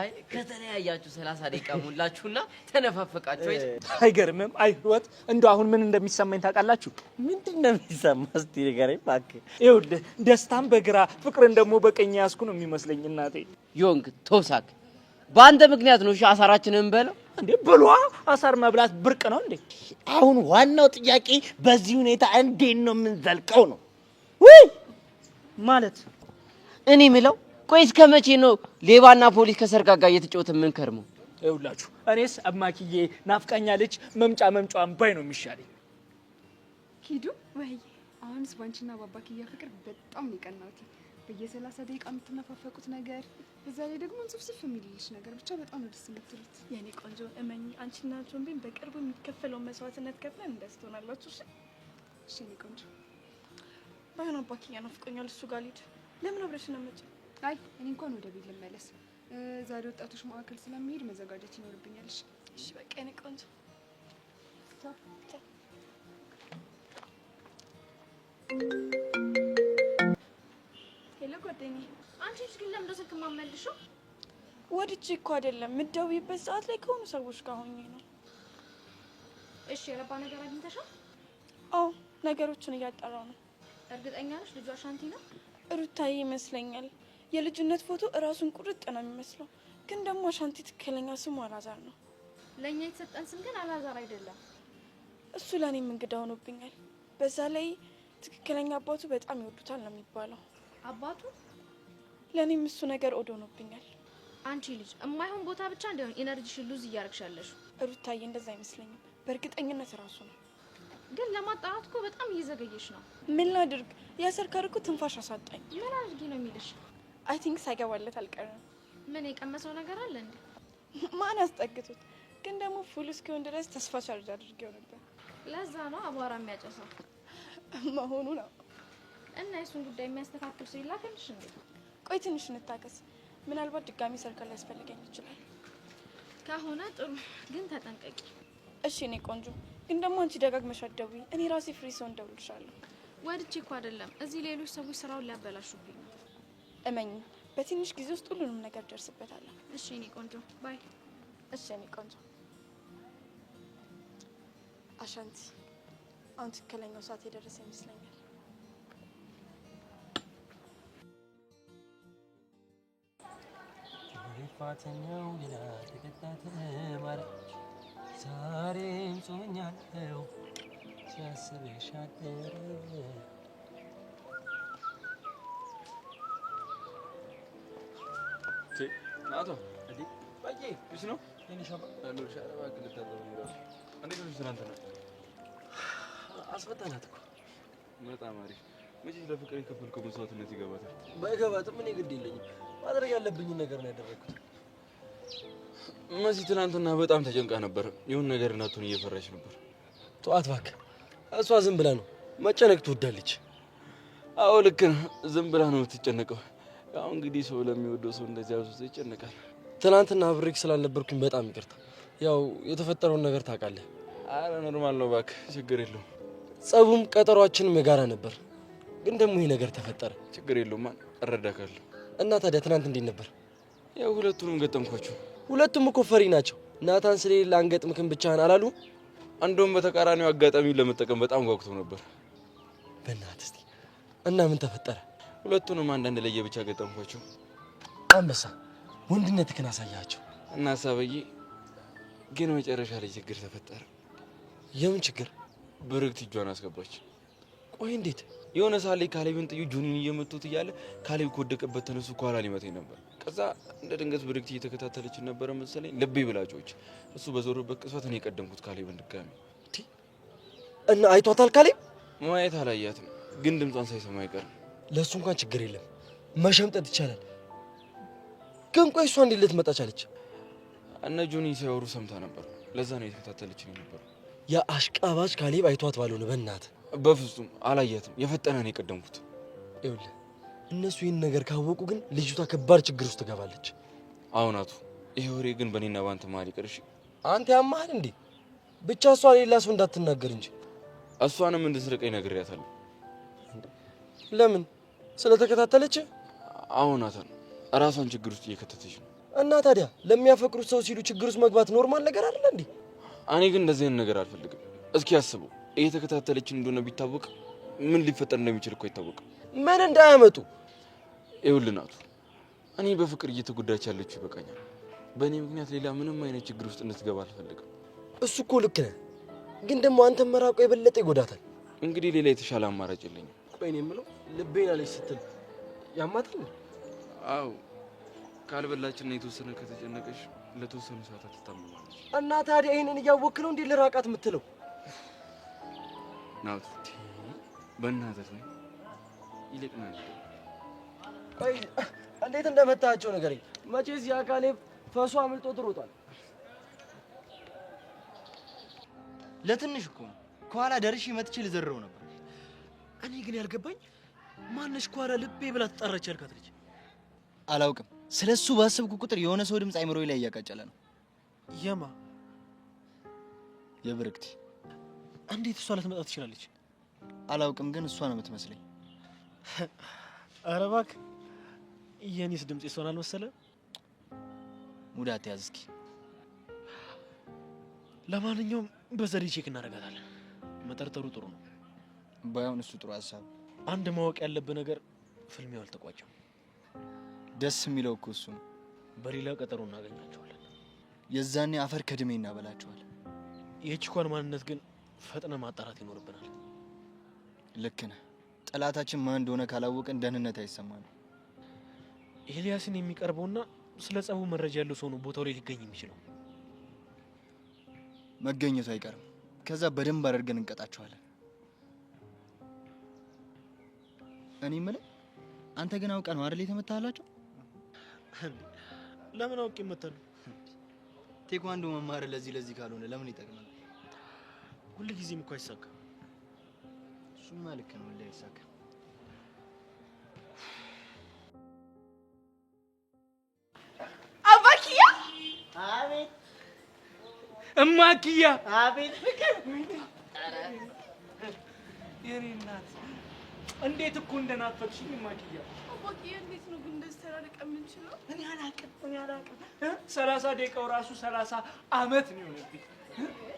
አይ ከተለያያችሁ 30 ደቂቃ ሞላችሁና ተነፋፈቃችሁ አይደል? አይገርምም? አይ ህይወት እንደው አሁን ምን እንደሚሰማኝ ታውቃላችሁ? ምንድነው የሚሰማ? እስቲ ንገረኝ እባክህ። ይኸውልህ ደስታን በግራ ፍቅርን ደግሞ በቀኝ ያዝኩ ነው የሚመስለኝ እናቴ። ዮንግ ቶሳክ በአንተ ምክንያት ነው። እሺ አሳራችንን በለው እንዴ? ብሏ አሳር መብላት ብርቅ ነው እንዴ? አሁን ዋናው ጥያቄ በዚህ ሁኔታ እንዴት ነው የምንዘልቀው ነው? ወይ ማለት እኔ ምለው ቆይ እስከ መቼ ነው ሌባና ፖሊስ ከሰርጋ ጋር እየተጫወተ ምን ከርመው? ይኸውላችሁ እኔስ አማኪዬ ናፍቃኛለች፣ መምጫን ባይ ነው የሚሻለኝ። ሂዱ ወይ አሁንስ ባንቺና ባባኪያ ፍቅር በጣም ነው የቀናሁት። በየ30 ደቂቃ የምትነፋፈቁት ነገር፣ በዛ ላይ ደግሞ እንጽፍጽፍ የሚልልሽ ነገር ብቻ በጣም ነው ደስ የምትሉት። የኔ ቆንጆ እመኝ፣ አንቺና ጆንቤን በቅርቡ የሚከፈለውን መስዋዕትነት ከፍለን እንደዚህ ትሆናላችሁ። እሺ የኔ ቆንጆ። ባይሆን አባኪያ ናፍቆኛል፣ እሱ ጋር ልሂድ። ለምን አብረሽ ነው መጪ? አይ እኔ እንኳን ወደ ቤት ልመለስ። ዛሬ ወጣቶች ማዕከል ስለሚሄድ መዘጋጀት ይኖርብኛል። እሺ በቃ የኔ ቆንጆ። ሄሎ ጓደኛዬ። አንቺ ልጅ ግን ለምን ስልክ የማትመልሺው? ወድጄ እኮ አይደለም፣ የምትደውይበት ሰዓት ላይ ከሆኑ ሰዎች ጋር ሆኜ ነው። እሺ የረባ ነገር አግኝተሻል? አዎ ነገሮችን እያጣራው ነው። እርግጠኛ ነሽ ልጇ አሻንቲ ነው? ሩታዬ ይመስለኛል። የልጅነት ፎቶ እራሱን ቁርጥ ነው የሚመስለው፣ ግን ደግሞ አሻንቲ ትክክለኛ ስሙ አላዛር ነው። ለእኛ የተሰጠን ስም ግን አላዛር አይደለም። እሱ ለእኔም እንግዳ ሆኖብኛል። በዛ ላይ ትክክለኛ አባቱ በጣም ይወዱታል ነው የሚባለው። አባቱ? ለእኔም እሱ ነገር ኦድ ሆኖብኛል። አንቺ ልጅ የማይሆን ቦታ ብቻ እንደሆነ ኢነርጂሽን ሉዝ እያረግሻለሽ። ሩታዬ እንደዛ አይመስለኝም፣ በእርግጠኝነት እራሱ ነው። ግን ለማጣራት እኮ በጣም እየዘገየሽ ነው። ምን ላድርግ? የሰርካር እኮ ትንፋሽ አሳጣኝ። ምን አድርጊ ነው የሚልሽ? አይ ቲንክ ሳይገባለት አልቀረም። ምን የቀመሰው ነገር አለ እንዴ? ማን አስጠግቶት? ግን ደግሞ ፉል እስኪሆን ድረስ ተስፋ ቻርጅ አድርጌው ነበር። ለዛ ነው አቧራ የሚያጨሰው መሆኑ ነው። እና የሱን ጉዳይ የሚያስተካክል ሰው ይላክልሽ እንዴ? ቆይ ትንሽ እንታገስ። ምናልባት ድጋሚ ሰርካር ሊያስፈልገኝ ይችላል። ከሆነ ጥሩ፣ ግን ተጠንቀቂ። እሺ እኔ ቆንጆ፣ ግን ደግሞ አንቺ ደጋግመሽ አትደውይ። እኔ ራሴ ፍሪ ሰው እንደውልሻለሁ። ወድጄ እኮ አይደለም፣ እዚህ ሌሎች ሰዎች ስራውን ሊያበላሹብኝ ነው። እመኝ፣ በትንሽ ጊዜ ውስጥ ሁሉንም ነገር ደርስበታለሁ። እሺ እኔ ቆንጆ ባይ። እሺ እኔ ቆንጆ። አሻንቲ፣ አሁን ትክክለኛው ሰዓት የደረሰ ይመስለኛል። ፋተኛው ሌላ ተከታተ ማረች ዛሬም ጾኛለሁ ሲያስብሽ አደረ ናቶ እንዴ ባዬ እሺ ነው እኔ ሻባ አሎ ሻባ ግልታው ነው እንዴት ነው ትናንትና አስፈታናት እኮ በጣም አሪፍ መቼ ለፍቅር የከፈልከው መስዋዕትነት ይገባታል ባይገባትም እኔ ግድ የለኝም ማድረግ ያለብኝን ነገር ነው ያደረኩት መሲ ትናንትና በጣም ተጨንቃ ነበር የሆነ ነገር እናቱን እየፈራች ነበር ተዋት እባክህ እሷ ዝም ብላ ነው መጨነቅ ትወዳለች አዎ ልክ ነህ ዝም ብላ ነው የምትጨነቀው ያው እንግዲህ ሰው ለሚወደው ሰው እንደዚህ አውጥቶ ይጨነቃል ትናንትና አብሬክ ስላልነበርኩኝ በጣም ይቅርታ ያው የተፈጠረውን ነገር ታውቃለህ አረ ኖርማል ነው እባክህ ችግር የለውም ጸቡም ቀጠሯችንም የጋራ ነበር ግን ደግሞ ይሄ ነገር ተፈጠረ ችግር የለውም እረዳካለሁ እና ታዲያ ትናንት እንዴት ነበር ያው ሁለቱንም ገጠምኳቸው ሁለቱም እኮ ፈሪ ናቸው ናታን ስለሌለ አንገጥምክም ብቻህን አላሉ አንዱም በተቃራኒው አጋጣሚ ለመጠቀም በጣም ጓጉቶ ነበር በእናትህ እስቲ እና ምን ተፈጠረ ሁለቱንም አንዳንድ ለየብቻ ገጠምኳቸው አንበሳ ወንድነትህን አሳያቸው እና ሳበዬ ግን መጨረሻ ላይ ችግር ተፈጠረ የምን ችግር ብርክት እጇን አስገባች ቆይ እንዴት የሆነ ሰዓት ላይ ካሌብን ጥዩ ጆኒን እየመቱት እያለ ካሌብ ከወደቀበት ተነሱ ከኋላ ሊመታኝ ነበር ከዛ እንደ ድንገት ብርክት እየተከታተለች ነበር መሰለኝ ልቤ ብላጮች እሱ በዞረበት ቅጽበት እኔ የቀደምኩት ካሌብን ድጋሚ እና አይቷታል ካሌብ ማየት አላያትም ግን ድምጿን ሳይሰማ አይቀርም ለሱ እንኳን ችግር የለም መሸምጠት ይቻላል ግን ቆይ እሷ እንዴት ልትመጣ ቻለች እነ ጆኒ ሲያወሩ ሰምታ ነበር ለዛ ነው የተከታተለችኝ ነበር ያ አሽቃባጭ ካሌብ አይቷት ባልሆነ በእናትህ በፍጹም አላያትም የፈጠነ ነው የቀደምኩት ይኸውልህ እነሱ ይህን ነገር ካወቁ ግን ልጅቷ ከባድ ችግር ውስጥ ትገባለች አሁን አቶ ይሄ ወሬ ግን በእኔና ባንተ መሀል ይቅር እሺ አንተ ያማሃል እንዴ ብቻ እሷ ሌላ ሰው እንዳትናገር እንጂ እሷንም እንድትርቀኝ ነግሬያታለሁ ለምን ስለተከታተለች አሁን አታን ራሷን ችግር ውስጥ እየከተተች ነው እና ታዲያ ለሚያፈቅሩት ሰው ሲሉ ችግር ውስጥ መግባት ኖርማል ነገር አይደል እንዴ እኔ ግን እንደዚህ አይነት ነገር አልፈልግም እስኪ አስበው እየተከታተለችን እንደሆነ ቢታወቅ ምን ሊፈጠር እንደሚችል እኮ አይታወቅም ምን እንዳያመጡ ይኸውልህ ናቱ እኔ በፍቅር እየተጎዳች ያለችው ይበቃኛል በእኔ ምክንያት ሌላ ምንም አይነት ችግር ውስጥ እንድትገባ አልፈልግም እሱ እኮ ልክ ነህ ግን ደግሞ አንተም መራቁ የበለጠ ይጎዳታል እንግዲህ ሌላ የተሻለ አማራጭ የለኝም ቆይ እኔ የምለው ልቤን አለች ስትል ያማታል አዎ ካልበላችና የተወሰነ ከተጨነቀሽ ለተወሰኑ ሰዓታት ትታመማለች እና ታዲያ ይሄንን እያወቅህ ነው እንዴ ልራቃት የምትለው ናቱ በእናትህ ነው ይልቅናል ቆይ እንዴት እንደመታቸው ነገረኝ መቼስ ያ ካሌብ ፈሷ አምልጦ ትሮጣል ለትንሽ እኮ ከኋላ ደርሼ መጥቼ ልዘረው ነበር እኔ ግን ያልገባኝ ማነሽ ከኋላ ልቤ ብላ ተጣራች ያልካት ልጅ አላውቅም ስለሱ ባሰብኩ ቁጥር የሆነ ሰው ድምጽ አይምሮዬ ላይ እያቃጨለ ነው የማ የብርክቲ እንዴት እሷ ልትመጣ ትችላለች አላውቅም ግን እሷ ነው የምትመስለኝ ኧረ እባክህ የኔስ ድምጽ እሷን አልመሰለ ሙዳት ያዝ እስኪ ለማንኛውም በዘዴ ቼክ እናደርጋታለን መጠርጠሩ ጥሩ ነው ባይሆን እሱ ጥሩ ሀሳብ አንድ ማወቅ ያለብህ ነገር ፍልሚያው አልተቋጨም ደስ የሚለው እኮ እሱ ነው በሌላ ቀጠሮ እናገኛቸዋለን የዛኔ አፈር ከድሜ እናበላቸዋለን የቺኳን ማንነት ግን ፈጥነ ማጣራት ይኖርብናል ልክ ነህ ጠላታችን ማን እንደሆነ ካላወቀን ደህንነት አይሰማንም ኤልያስን የሚቀርበውና ስለ ጸቡ መረጃ ያለው ሰው ነው ቦታው ላይ ሊገኝ የሚችለው መገኘቱ አይቀርም ከዛ በደንብ አድርገን እንቀጣቸዋለን እኔ የምልህ አንተ ግን አውቀህ ነው አይደል የተመታህላቸው ለምን አውቄ መታሉ ቴኳንዶ መማር ለዚህ ካልሆነ ለምን ይጠቅማል ሁሉ ጊዜም እኮ አይሳካ እሱማ ልክ ነው ወላሂ አይሳካ አባኪያ አቤት እማክያ አቤት ፍቅር የኔ እናት እንዴት እኮ እንደናፈቅሽኝ እማክያ። አባዬ እንዴት ነው ግን እንደዚህ ተራርቀን የምንችለው? እኔ አላቅም 30 ደቂቃው ራሱ 30 አመት ነው የሆነብኝ።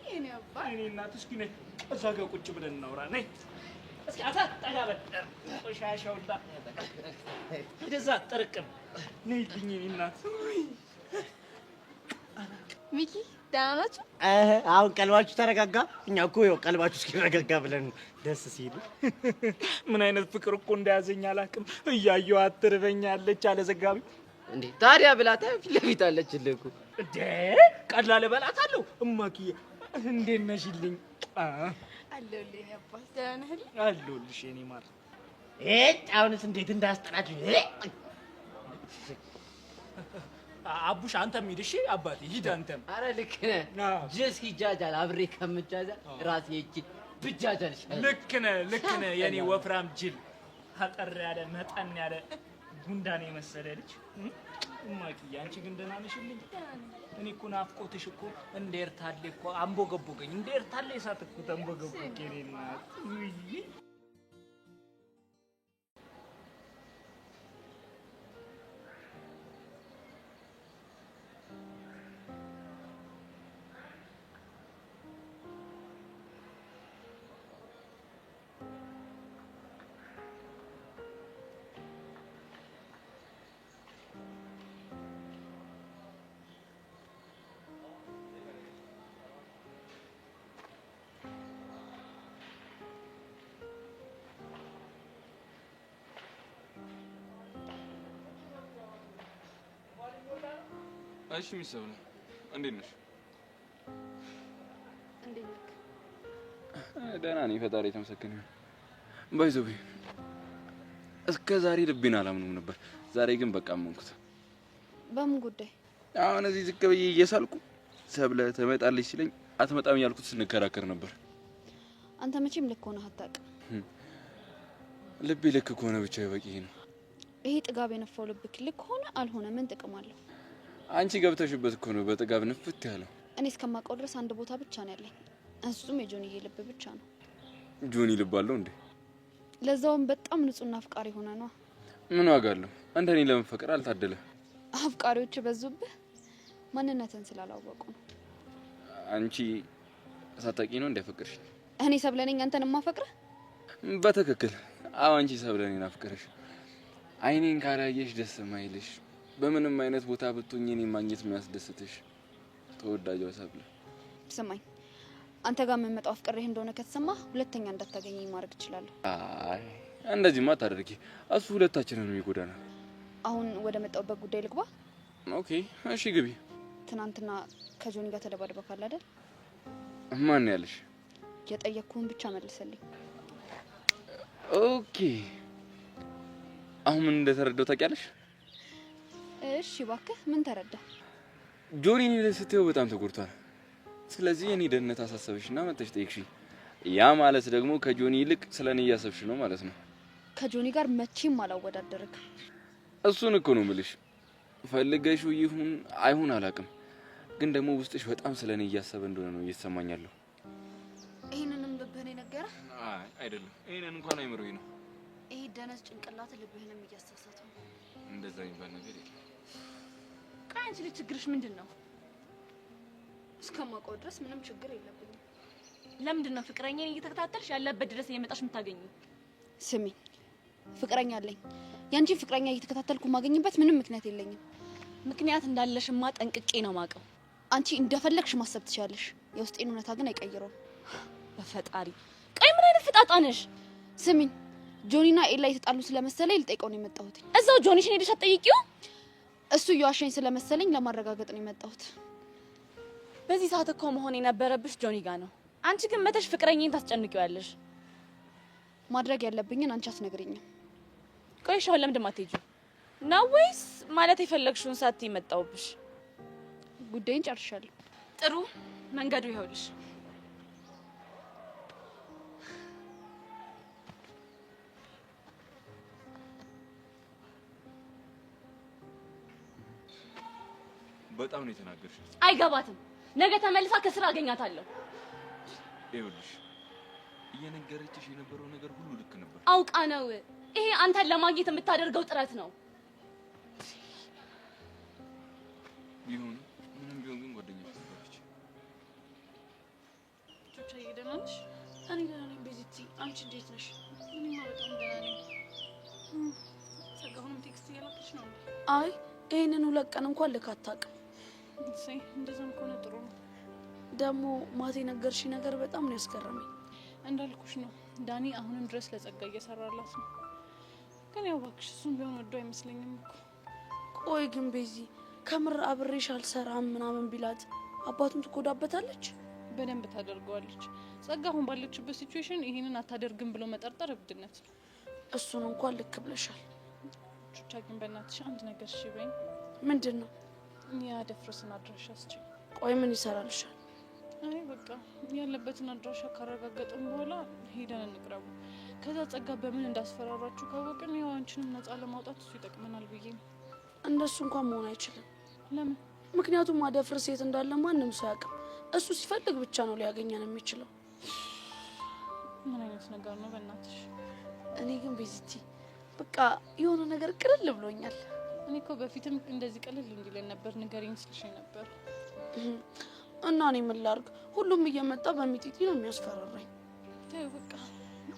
የኔ አባት የኔ እናት እስኪ ነይ እዛ ጋር ቁጭ ብለን እናውራ። ነይ እስኪ አታ ጠጋበል ቆሻሻውላ ወደዛ ጥርቅም ነይልኝ የኔ እናት። ሚኪ ደህና ናችሁ? አሁን ቀልባችሁ ተረጋጋ? እኛ እኮ ይኸው ቀልባችሁ እስኪረጋጋ ብለን ደስ ሲሉ ምን አይነት ፍቅር እኮ እንደያዘኝ አላውቅም። እያየኋት ትርበኛለች አለ ዘጋቢ። እንዴ ታዲያ ብላታ ፊት ለፊት አለችልህ እኮ። እንዴ ቀላል እበላታለሁ። እማክዬ እንዴት ነሽልኝ? አለሁልህ የኔ አባት። ደህና ነህ? አለሁልሽ የኔ ማር። አሁንስ እንዴት እንዳስጠናችሁ። አቡሽ አንተም ሂድ እሺ። አባቴ ሂድ አንተም። አረ ልክ ነህ። ጀስ ሂጃጃል አብሬ ከምጃጃል ራሴ ሂጅ ብጃጃል ይሻላል። ልክ ነህ የኔ ወፍራም ጅል። አጠር ያለ መጠን ያለ ጉንዳን የመሰለ ልጅ። እማክዬ አንቺ ግን ደህና ነሽልኝ? እኔ እኮ ናፍቆትሽ እኮ እንደ ኤርታሌ እኮ አንቦገቦገኝ። እንደ ኤርታሌ እሳት እኮ ተንቦገቦገኝ የኔ እናት። እሺ ሚሰብለ እንዴት ነሽ? እንዴት ነህ? ደህና ነኝ፣ ፈጣሪ የተመሰገነ ይሁን። ባይዘው እስከ ዛሬ ልቤን አላምንም ነበር። ዛሬ ግን በቃ አመንኩት። በምን ጉዳይ? አሁን እዚህ ዝቅ ብዬ እየሳልኩ ሰብለ ትመጣለች ሲለኝ አትመጣም ያልኩት ስንከራከር ነበር። አንተ መቼም ልክ ሆነህ አታውቅም። ልቤ ልክ ከሆነ ብቻ በቂ ነው። ይሄ ጥጋብ የነፋው ልብክ ልክ ሆነ አልሆነ ምን ጥቅም አለው? አንቺ ገብተሽበት እኮ ነው በጥጋብ ንፍት ያለው። እኔ እስከማውቀው ድረስ አንድ ቦታ ብቻ ነው ያለኝ፣ እሱም የጆኒዬ ልብ ብቻ ነው። ጆኒ ልብ አለው እንዴ? ለዛውም በጣም ንጹህና አፍቃሪ ሆነ ነው። ምን ዋጋ አለው? እንደኔ ለመፈቀር አልታደለ። አፍቃሪዎች በዙብህ ማንነትን ስላላወቁ ነው። አንቺ ሳታቂ ነው እንዲያፈቅርሽ? እኔ ሰብለ ነኝ አንተን ማፈቅረህ? በትክክል አዎ፣ አንቺ ሰብለ ነኝ አፍቅረሽ። አይኔን ካላየሽ ደስ ማይልሽ፣ በምንም አይነት ቦታ ብትሆኚ እኔን ማግኘት የሚያስደስትሽ ተወዳጇ ሰብለ። ስማኝ፣ አንተ ጋር የምመጣው አፍቅሬህ እንደሆነ ከተሰማህ ሁለተኛ እንዳታገኘኝ ማድረግ እችላለሁ። አይ እንደዚህማ አታደርጊ፣ እሱ ሁለታችንን ይጎዳናል። አሁን ወደ መጣሁበት ጉዳይ ልግባ። ኦኬ እሺ ግቢ። ትናንትና ከጆኒ ጋር ተደባድበካል አይደል? ማን ያለሽ? የጠየቅኩህን ብቻ መልስልኝ። ኦኬ አሁን ምን እንደተረዳው ታውቂያለሽ? እሺ እባክህ ምን ተረዳ? ጆኒ እኔን ስትይው በጣም ተጎድቷል። ስለዚህ የኔ ደህንነት አሳሰበሽና መጥተሽ ጠይቅሽኝ። ያ ማለት ደግሞ ከጆኒ ይልቅ ስለኔ እያሰብሽ ነው ማለት ነው። ከጆኒ ጋር መቼም አላወዳደርክ። እሱን እኮ ነው የምልሽ። ፈልገሽው ይሁን አይሁን አላውቅም፣ ግን ደግሞ ውስጥሽ በጣም ስለኔ እያሰበ እንደሆነ ነው እየተሰማኛለሁ። ይሄንንም ልብህን የነገረህ? አይ አይደለም፣ ይሄንን እንኳን አይምሮኝ ነው። ይሄ ደነዝ ጭንቅላት ልብህንም እያሳሳተው ነው። እንደዛ የሚባል ነገር የለም። ቆይ አንቺ ልጅ ችግርሽ ምንድን ነው? እስከማውቀው ድረስ ምንም ችግር የለብኝም። ለምንድን ነው ፍቅረኛዬን እየተከታተልሽ ያለበት ድረስ እየመጣሽ የምታገኙ? ስሚ፣ ፍቅረኛ አለኝ። ያንቺን ፍቅረኛ እየተከታተልኩ ማገኝበት ምንም ምክንያት የለኝም። ምክንያት እንዳለሽማ ጠንቅቄ ነው ማውቀው። አንቺ እንደፈለግሽ ማሰብ ትችያለሽ፣ የውስጤን እውነታ ግን አይቀይረውም። በፈጣሪ ቆይ ምን አይነት ፍጣጣ ነሽ? ስሚኝ፣ ጆኒና ኤላ የተጣሉ ስለመሰለኝ ልጠይቀው ነው የመጣሁት። እዛው ጆኒሽን ሄደሽ አትጠይቂው? እሱ እየዋሸኝ ስለመሰለኝ ለማረጋገጥ ነው የመጣሁት። በዚህ ሰዓት እኮ መሆን የነበረብሽ ጆኒ ጋር ነው። አንቺ ግን መተሽ ፍቅረኛዬን ታስጨንቂዋለሽ። ማድረግ ያለብኝን አንቺ አትነግሪኝም። ቆይ ሻው ለምንድን ነው የማትሄጂው? ነው ወይስ ማለት የፈለግሽውን ሳትይ መጣሁብሽ? ጉዳይን ጨርሻለሁ። ጥሩ፣ መንገዱ ይኸውልሽ። በጣም ነው የተናገርሽ። አይገባትም። ነገ ተመልሳ ከስራ አገኛታለሁ። ይኸውልሽ እየነገረችሽ የነበረው ነገር ሁሉ ልክ ነበር። አውቃ ነው። ይሄ አንተን ለማግኘት የምታደርገው ጥረት ነው። ቢሆን ምንም ቢሆን ግን ጓደኛሽ ነበረች። ቹቻ ደህና ነሽ? እኔ ደህና ነኝ ቤዚቲ። አንቺ እንዴት ነሽ? እኔማ በጣም ደህና ነኝ። ጸጋሁንም ቴክስት እያላከች ነው? አይ ይሄንን 2 ቀን እንኳን ልክ አታውቅም። እሰይ እንደዛም ከሆነ ጥሩ ነው። ደግሞ ማታ የነገርሽኝ ነገር በጣም ነው ያስገረመኝ። እንዳልኩሽ ነው ዳኒ አሁንም ድረስ ለጸጋ እየሰራላት ነው። ግን ያው እባክሽ እሱም ቢሆን ወዶ አይመስለኝም እኮ። ቆይ ግን ቤዚ ከምር አብሬሽ አልሰራም ምናምን ቢላት አባቱን ትጎዳበታለች? በደንብ ታደርገዋለች። ጸጋ አሁን ባለችበት ሲቹዌሽን ይሄንን አታደርግም ብሎ መጠርጠር እብድነት። እሱን እንኳን ልክ ብለሻል። ቹቻ ግን በእናትሽ አንድ ነገር እሺ በይኝ። ምንድን ነው? ያደፍርስን አድራሻ አስጪ። ቆይ ምን ይሰራልሻል? አይ በቃ ያለበትን አድራሻ ካረጋገጥን በኋላ ሄደን እንቅረቡ። ከዛ ጸጋ በምን እንዳስፈራራችሁ ካወቅን ያው አንቺንም ነፃ ለማውጣት እሱ ይጠቅመናል ብዬ ነው። እንደሱ እንኳን መሆን አይችልም። ለምን? ምክንያቱም ማደፍርስ የት እንዳለ ማንም ሰው ያውቅም። እሱ ሲፈልግ ብቻ ነው ሊያገኘን የሚችለው። ምን አይነት ነገር ነው በእናትሽ? እኔ ግን ቤዚቲ በቃ የሆነ ነገር ቅልል ብሎኛል። እኔ እኮ በፊትም እንደዚህ ቅልል እንዲለን ነበር ንገሪኝ ስልሽ ነበር። እና እኔ ምን ላድርግ? ሁሉም እየመጣ በሚጢጢ ነው የሚያስፈራራኝ። ተይው በቃ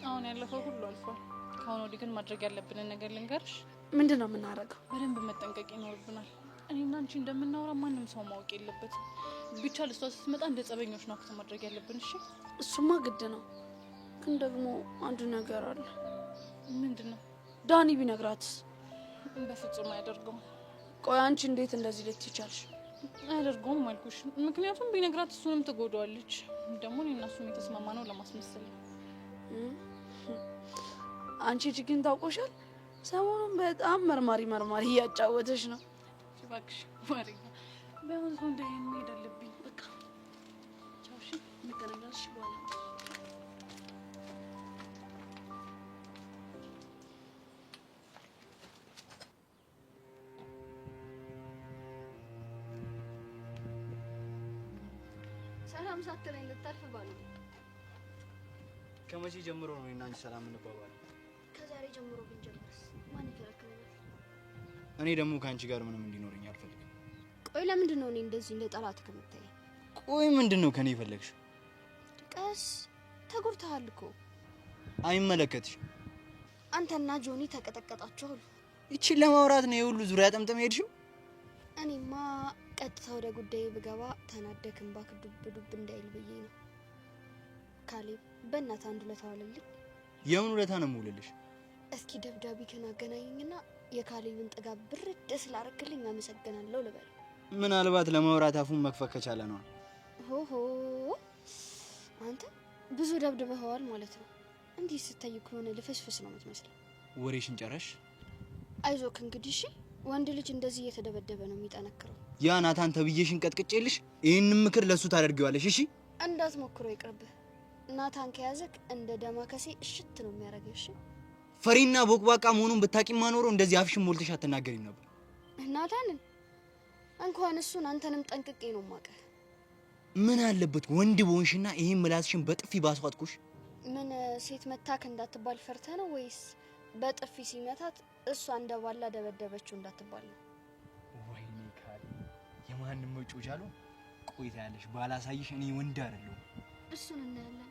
አሁን ያለፈው ሁሉ አልፏል። ከአሁን ወዲህ ግን ማድረግ ያለብንን ነገር ልንገርሽ። ምንድን ነው የምናደርገው? በደንብ መጠንቀቅ ይኖርብናል። እኔና አንቺ እንደምናወራ ማንም ሰው ማወቅ የለበትም። ብቻ ልሷ ስትመጣ እንደ ጸበኞች ነው አክት ማድረግ ያለብን። እሺ? እሱማ ግድ ነው። ግን ደግሞ አንድ ነገር አለ። ምንድን ነው? ዳኒ ቢነግራትስ? በፍጹም አያደርገውም። ቆይ አንቺ እንዴት እንደዚህ ልትይቻልሽ? አያደርገውም አልኩሽ። ምክንያቱም ቢነግራት እሱንም ትጎዳዋለች። ደግሞ እኔና እሱም የተስማማ ነው ለማስመሰል። አንቺ ችግን ታውቆሻል። ሰሞኑን በጣም መርማሪ እያጫወተሽ ነው። እባክሽ ማሪ በአሁን ሰው እንዳይን መሄድ አለብኝ። በቃ ቻው። እሺ እንገናኛለን በኋላ። ሰላም ሳትለኝ ልታልፍ ባሉ። ከመቼ ጀምሮ ነው እና አንቺ ሰላም እንባባል? ከዛሬ ጀምሮ ብንጀምርስ ማን ይከለክለናል? እኔ ደግሞ ከአንቺ ጋር ምንም እንዲኖረኝ አልፈልግም። ቆይ ለምንድን ነው እኔ እንደዚህ እንደ ጠላት ከምታይ? ቆይ ምንድን ነው ከኔ የፈለግሽ? ቀስ ተጎድተሃል እኮ። አይመለከትሽ። አንተና ጆኒ ተቀጠቀጣችሁ። እቺን ለማውራት ነው የሁሉ ዙሪያ ጠምጠም ሄድሽው? እኔማ ቀጥታ ወደ ጉዳዩ ብገባ ተናደክም ባክ ዱብ እንዳይል ብዬ ነው። ካሌብ በእናትህ አንድ ውለታ ዋልልኝ። የምን ውለታ ነው የምውልልሽ? እስኪ ደብዳቤ ከናገናኝና የካሌብን ጥጋብ ብርድ ስላረክልኝ አመሰግናለሁ ልበል። ምናልባት ለማውራት አፉን መክፈት ከቻለ ነው። ሆሆ አንተ ብዙ ደብድበኸዋል ማለት ነው። እንዲህ ስታይ ከሆነ ልፍስፍስ ነው የምትመስለው። ወሬሽን ጨረሽ? አይዞክ እንግዲህ እሺ። ወንድ ልጅ እንደዚህ እየተደበደበ ነው የሚጠነክረው። ያ ናታን ተብዬሽን ቀጥቅጬልሽ ይሄንን ምክር ለሱ ታደርጊዋለሽ። እሺ እንዳትሞክረው ይቅርብህ። ናታን ከያዘክ እንደ ደማከሴ እሽት ነው የሚያደርግሽ። ፈሪና ቦቅባቃ መሆኑን ብታቂማ ኖሮ እንደዚህ አፍሽን ሞልተሽ አትናገሪም ነበር። ናታንን እንኳን እሱን አንተንም ጠንቅቄ ነው ማቀህ። ምን አለበት ወንድ በሆንሽና ይሄን ምላስሽን በጥፊ ባስዋጥኩሽ? ምን ሴት መታክ እንዳትባል ፈርተ ነው ወይስ በጥፊ ሲመታት እሷ እንደባላ ደበደበችው እንዳትባል ነው? ወይኔ ካል የማንም ወጪው ጃሉ ቆይታ ያለሽ ባላሳይሽ እኔ ወንድ አይደለሁ። እሱን እናያለን።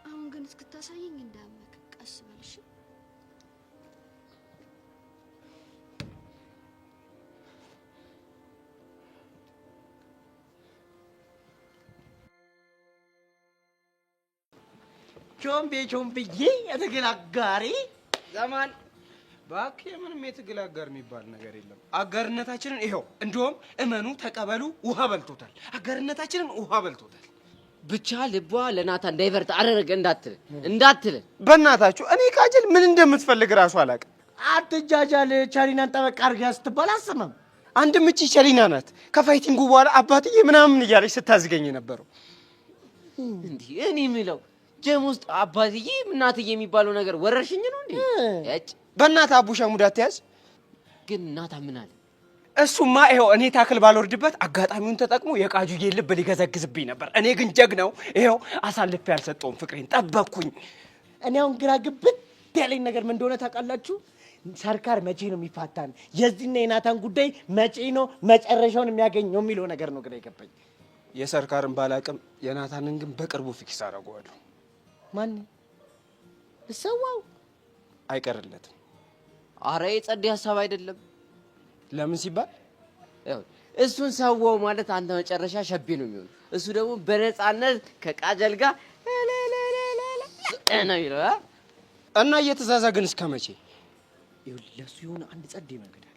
አሁን ግን እስክታሳየኝ እንዳመክ ቀስ በልሽ። ቾምቤ የትግል አጋሪ ዘማን እባክህ። ምንም የትግል አጋር የሚባል ነገር የለም። አጋርነታችንን ይኸው እንደውም እመኑ ተቀበሉ ውሃ በልቶታል። አጋርነታችንን ውሃ በልቶታል። ብቻ ልቧ ለናታን ዳይቨርት አደረገ እንዳትል። በእናታችሁ እኔ ካጅል ምን እንደምትፈልግ ራሱ አላውቅም። አትጃጃል። ቻሊናን ጠበቅ አድርጊያ ስትባል አሰማም። አንድም እቺ ቻሊና ናት ከፋይቲንጉ በኋላ አባትዬ ምናምን እያለች ስታዝገኝ ነበረው። እንዴ እኔ የምለው ጀም ውስጥ አባትዬ እናትዬ የሚባለው ነገር ወረርሽኝ ነው እንዴ? በእናትህ አቡሻ ሙድ አትያዝ። ግን ናታን ምን አለ? እሱማ ይኸው እኔ ታክል ባልወርድበት አጋጣሚውን ተጠቅሞ የቃጁዬ ልብ ሊገዘግዝብኝ ነበር። እኔ ግን ጀግናው ይኸው አሳልፌ ያልሰጠውም ፍቅሬን ጠበቅኩኝ። እኔ አሁን ግራ ግብት ያለኝ ነገር ምን እንደሆነ ታውቃላችሁ? ሰርካር መቼ ነው የሚፋታን? የዚህና የናታን ጉዳይ መቼ ነው መጨረሻውን የሚያገኘው የሚለው ነገር ነው ግራ የገባኝ። የሰርካርን ባላቅም የናታንን ግን በቅርቡ ፊክስ አደርገዋለሁ። ማን እሰዋው አይቀርለትም። አረ የጸዴ ሀሳብ አይደለም። ለምን ሲባል እሱን ሰዋው ማለት አንተ መጨረሻ ሸቤ ነው የሚሆነው። እሱ ደግሞ በነፃነት ከቃጀል ጋር ነው ይለው እና እየተዛዛግን እስከ መቼ? ለሱ የሆነ አንድ ጸዴ መንገድ አለ።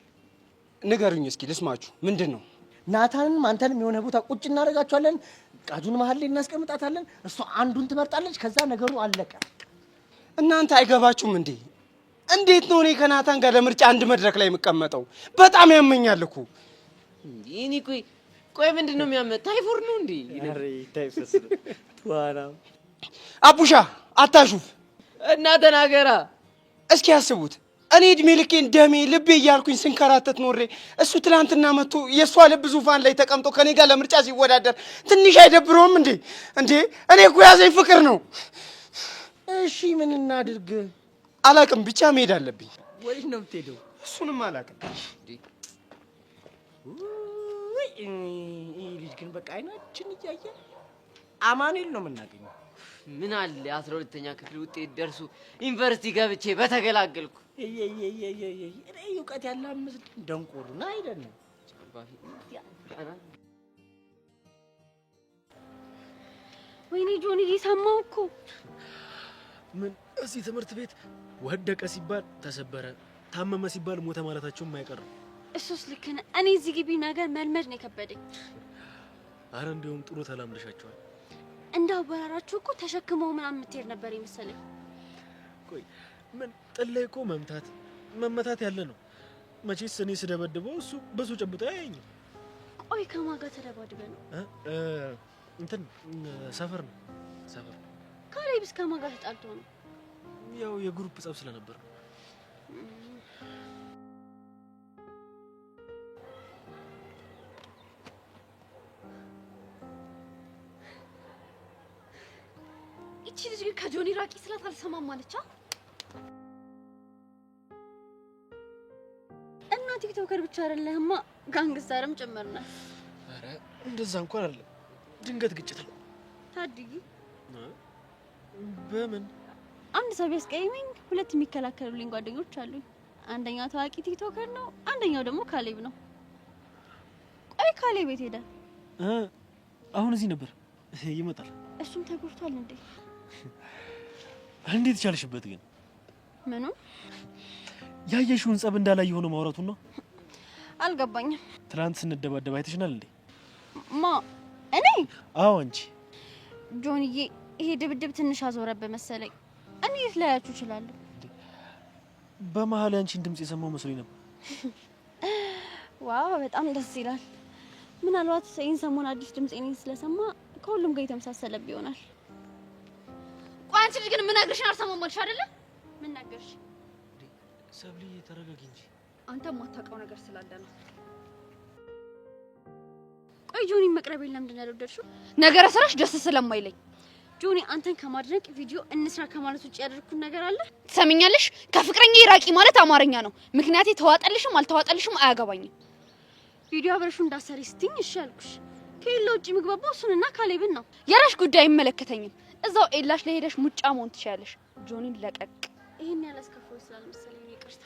ንገሩኝ እስኪ ልስማችሁ። ምንድን ነው? ናታንንም አንተንም የሆነ ቦታ ቁጭ እናደርጋቸዋለን። ቃጁን መሀል ላይ እናስቀምጣታለን። እሷ አንዱን ትመርጣለች። ከዛ ነገሩ አለቀ። እናንተ አይገባችሁም እንዴ? እንዴት ነው እኔ ከናታን ጋር ለምርጫ አንድ መድረክ ላይ የምቀመጠው? በጣም ያመኛል እኮ። ይሄኔ ቆይ ምንድን ነው የሚያመጣ? ታይፎር ነው እንዴ? አሬ ታይፈስ ተዋና አቡሻ አታሹፍ እና ተናገራ እስኪ ያስቡት። እኔ እድሜ ልኬን ደሜ ልቤ እያልኩኝ ስንከራተት ኖሬ እሱ ትናንትና መጥቶ የእሷ ልብ ዙፋን ላይ ተቀምጦ ከኔ ጋር ለምርጫ ሲወዳደር ትንሽ አይደብረውም እንዴ? እንዴ እኔ እኮ ያዘኝ ፍቅር ነው። እሺ ምን እናድርግ? አላቅም፣ ብቻ መሄድ አለብኝ። ወዴት ነው የምትሄደው? እሱንም አላቅም። ይህ ልጅ ግን በቃ አይናችን እያየ አማኑኤል ነው የምናገኘው። ምን አለ 12ኛ ክፍል ውጤት ደርሶ ዩኒቨርሲቲ ገብቼ በተገላገልኩ። እኔ እውቀት ያለ አምስት ደንቆሩ ና አይደለም። ወይኔ ጆኒ እየሰማሁ እኮ። ምን እዚህ ትምህርት ቤት ወደቀ ሲባል ተሰበረ፣ ታመመ ሲባል ሞተ ማለታቸው የማይቀር ነው። እሱስ ልክ ነህ። እኔ እዚህ ግቢ ነገር መልመድ ነው የከበደኝ። አረ እንዲያውም ጥሩ ተላምደሻቸዋል። እንዳወራራችሁ እኮ ተሸክመው ምናምን የምትሄድ ነበር የመሰለኝ። ቆይ ምን ጥላይ እኮ መመታት ያለ ነው። መቼስ እኔ ስደበድበው እሱ በሱ ጨብጦ ያየኛል። ቆይ ከማን ጋር ተደባድበህ ነው? እንትን ሰፈር ነው ሰፈር። ካሌብስ ከማን ጋር ተጣልቶ ነው? ያው የግሩፕ ጸብ ስለነበር ነው። እቺ ልጅ ግን ከጆኒ ራቂ ስላት አልሰማም ማለቻ። እና ቲክቶከር ብቻ አይደለህማ ጋንግስተርም ጭምር ነህ። አረ እንደዛ እንኳን አይደለም፣ ድንገት ግጭት ነው። ታድጊ በምን አንድ ሰው ቢያስቀይመኝ ሁለት የሚከላከሉልኝ ጓደኞች አሉኝ። አንደኛው ታዋቂ ቲክቶከር ነው፣ አንደኛው ደግሞ ካሌብ ነው። ቆይ ካሌብ የት ሄደ? አሁን እዚህ ነበር፣ ይመጣል። እሱም ተጎድቷል እንዴ? እንዴት ቻልሽበት ግን? ምኑ? ያየሽውን ጸብ እንዳላይ የሆነ ማውራቱን ነው። አልገባኝም። ትናንት ስንደባደብ አይተሽናል እንዴ? ማ እኔ? አዎ አንቺ። ጆኒዬ ይሄ ድብድብ ትንሽ አዞረበ መሰለኝ። እኔ ልላያችሁ እችላለሁ። በመሀል አንቺን ድምጽ የሰማው መስሎኝ ነበር። ዋው በጣም ደስ ይላል። ምናልባት ይህን ሰሞን አዲስ ድምጽ እኔን ስለሰማ ከሁሉም ጋር የተመሳሰለብ ይሆናል። ቆይ አንቺ ልጅ ግን ምን ነግርሽን አልሰማም አልሽ አይደለ? ምን ነገርሽ? ሰብሊ ተረጋጊ እንጂ። አንተ የማታውቀው ነገር ስላለ ነው። ቆይ ጆኒ መቅረብ የለም እንዴ ያልወደድሽው? ነገረ ስራሽ ደስ ስለማይለኝ ጆኒ አንተን ከማድረግ ቪዲዮ እንስራ ከማለት ውጭ ያደረኩት ነገር አለ? ትሰሚኛለሽ? ከፍቅረኛ ይራቂ ማለት አማርኛ ነው። ምክንያቴ ተዋጠልሽም አልተዋጠልሽም አያገባኝም። ቪዲዮ አብረሹ እንዳሰሪ ስትኝ እሺ አልኩሽ። ከሌላ ውጭ ምግባባው እሱንና ካሌብን ነው። የራሽ ጉዳይ አይመለከተኝም። እዛው ኤላሽ ላይ ሄደሽ ሙጫ መሆን ትችያለሽ። ጆኒን ለቀቅ። ይሄን ያላስከፈው ስላልመሰለኝ ነው ይቅርታ።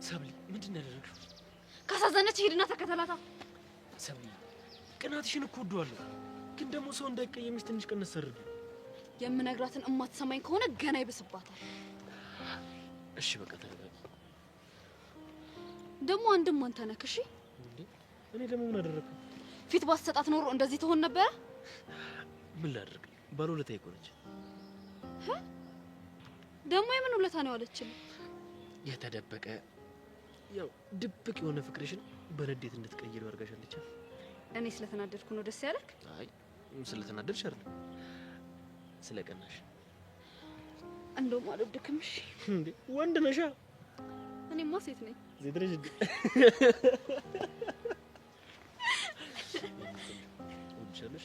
ሰብሊ ምንድን ነው ያደረግሽው? ካሳዘነች ሄድና ተከተላታ። ሰብሊ ቅናትሽን እኮ ወደዋለሁ፣ ግን ደግሞ ሰው እንዳይቀየምሽ ትንሽ ቀነስ አድርጊ። የምነግራትን እማትሰማኝ ከሆነ ገና ይብስባታል። እሺ በቃ ተረጋጊ። ደግሞ አንድም አንተ ነህ። እሺ እኔ ደግሞ ምን አደረኩ? ፊት ባሰጣት ኖሮ እንደዚህ ትሆን ነበር። ምን ላድርግ? ባለውለታዬ እኮ ነች። ደግሞ የምን ውለታ ነው ያለችኝ? የተደበቀ ያው ድብቅ የሆነ ፍቅርሽን በንዴት እንድትቀይር አድርጋሻለች። እኔ ስለተናደድኩ ነው ደስ ያለክ? አይ ስለተናደድሽ አይደለም፣ ስለቀናሽ። እንደውም አልወድክም። እሺ እንዴ ወንድ ነሻ። እኔማ ሴት ነኝ። ሴት ነሽ እንዴ? ወንጀልሽ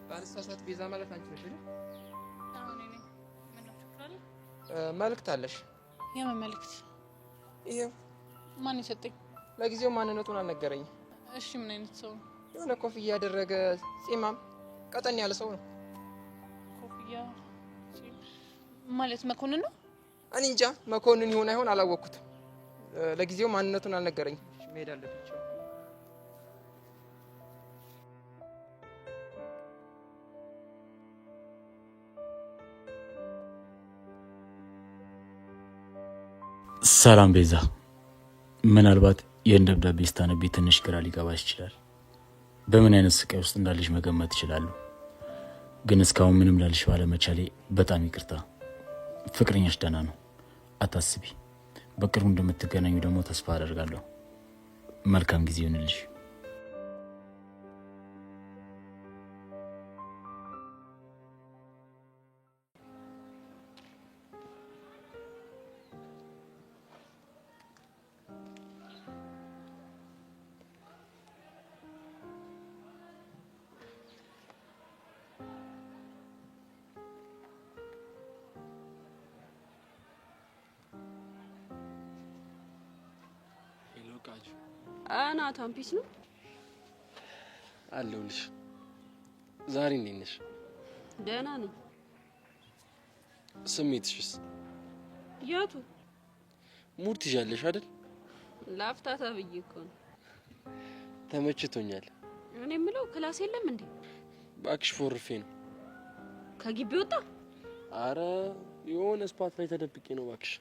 ባልሳሳት ቤዛ ማለት አንቺ ነሽ አይደል? አዎ እኔ ነኝ። ምን ነው ችግር አለ? መልእክት አለሽ። የምን መልእክት? ይሄው። ማን የሰጠኝ? ለጊዜው ማንነቱን አልነገረኝም። እሺ ምን አይነት ሰው ነው? የሆነ ኮፍያ ያደረገ ጺማም ቀጠን ያለ ሰው ነው። ኮፍያ ማለት መኮንን ነው? እኔ እንጃ መኮንን ይሆን አይሆን አላወቅኩትም። ለጊዜው ማንነቱን አልነገረኝም። መሄድ አለብኝ። ሰላም ቤዛ፣ ምናልባት ይህን ደብዳቤ ስታነቢ ትንሽ ግራ ሊገባሽ ይችላል። በምን አይነት ስቃይ ውስጥ እንዳለሽ መገመት ይችላሉ። ግን እስካሁን ምንም ላልሽ ባለመቻሌ በጣም ይቅርታ። ፍቅረኛሽ ደህና ነው፣ አታስቢ። በቅርቡ እንደምትገናኙ ደግሞ ተስፋ አደርጋለሁ። መልካም ጊዜ ይሁንልሽ። ናታን ፒስ ነው አለሁልሽ። ዛሬ እንዴት ነሽ? ደህና ነኝ። ስሜትሽስ? የቱ? ሙድ ትይዣለሽ አይደል? ላፍታ ተብዬ እኮ ነው። ተመችቶኛል። እኔ የምለው ክላስ የለም እንዴ? እባክሽ ፎርፌ ነው። ከግቢ ወጣ? አረ የሆነ ስፓት ላይ ተደብቄ ነው እባክሽ።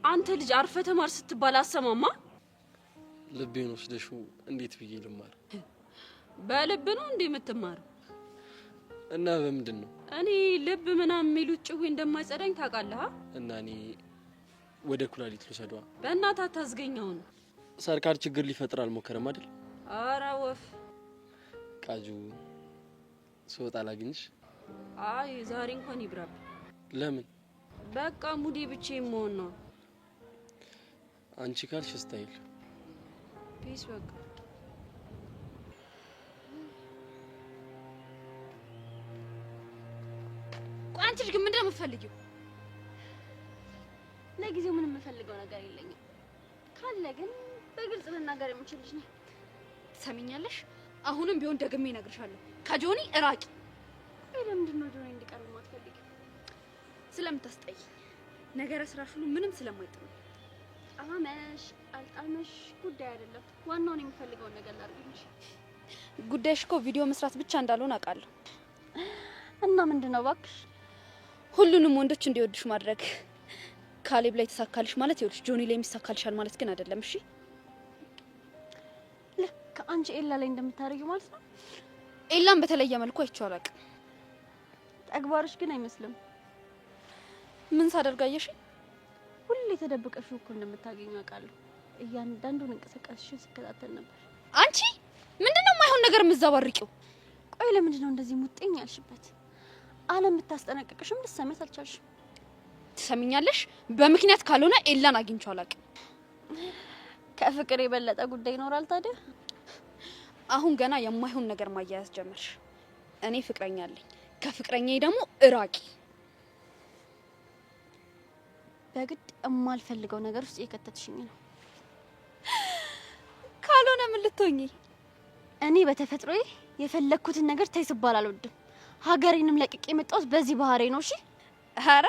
አንተ ልጅ አርፈ ተማር ስትባል አሰማማ? ልቤን ወስደሽው እንዴት ብዬ ልማር? በልብ ነው እንዴ የምትማረው? እና በምንድን ነው? እኔ ልብ ምናምን የሚሉት ጭዌ እንደማይጸዳኝ ታውቃለህ? እና እኔ ወደ ኩላሊት ልውሰዷ? በእናትህ አታዝገኛው ነው። ሰርካር ችግር ሊፈጥር አልሞከረም አይደል? አረ ወፍ ቃጁ ስወጣ ላግኝሽ? አይ ዛሬ እንኳን ይብራብ። ለምን? በቃ ሙዴ ብቻዬን መሆን ነው። አንቺ ካልሽ ስታይል ፒስ በቃ አንቺ ልጅ ግን ምንድነው የምትፈልጊው? ለጊዜው ምንም የምፈልገው ነገር የለኝም። ካለ ግን በግልጽ ልናገር የምችልሽ ነው። ትሰሚኛለሽ? አሁንም ቢሆን ደግሜ እነግርሻለሁ፣ ከጆኒ እራቂ። ለምንድን ነው ጆኒ እንዲቀርብ የማትፈልጊው? ስለምታስጠይ ነገረ ስራሽ ሁሉ ምንም ስለማይጥም። ጣመሽ አልጣመሽ ጉዳይ አይደለም። ዋናውን የምፈልገውን ነገር ላድርግልሽ። ጉዳይሽ እኮ ቪዲዮ መስራት ብቻ እንዳልሆነ አውቃለሁ። እና ምንድነው እባክሽ? ሁሉንም ወንዶች እንዲወዱሽ ማድረግ። ካሌብ ላይ ተሳካልሽ ማለት ይኸውልሽ ጆኒ ላይ የሚሳካልሻል ማለት ግን አይደለም። እሺ ልክ አንቺ ኤላ ላይ እንደምታደርጊው ማለት ነው። ኤላን በተለየ መልኩ አይቼው አላውቅም። ተግባርሽ ግን አይመስልም። ምን ሳደርጋየሽ? ሁሌ ተደብቀሽ እኮ እንደምታገኙ አውቃለሁ። እያንዳንዱን እንቅስቃሴሽን ስከታተል ነበር። አንቺ ምንድነው የማይሆን ነገር የምትዘባርቂው? ቆይ ለምንድን ነው እንደዚህ ሙጥኝ ያልሽበት? ዓለም ብታስጠነቅቅሽም ልትሰሚያት አልቻልሽም። ትሰሚኛለሽ? በምክንያት ካልሆነ ኤላን አግኝቼው አላውቅም። ከፍቅር የበለጠ ጉዳይ ይኖራል ታዲያ? አሁን ገና የማይሆን ነገር ማያያዝ ጀመርሽ። እኔ ፍቅረኛ አለኝ። ከፍቅረኛዬ ደግሞ እራቂ። በግድ የማልፈልገው ነገር ውስጥ እየከተትሽኝ ነው። ካልሆነ ምን ልትሆኚ? እኔ በተፈጥሮዬ የፈለኩትን ነገር ተይ ስባል አልወድም። ሀገሬንም ለቅቄ የመጣሁት በዚህ ባህሪ ነው። እሺ ኧረ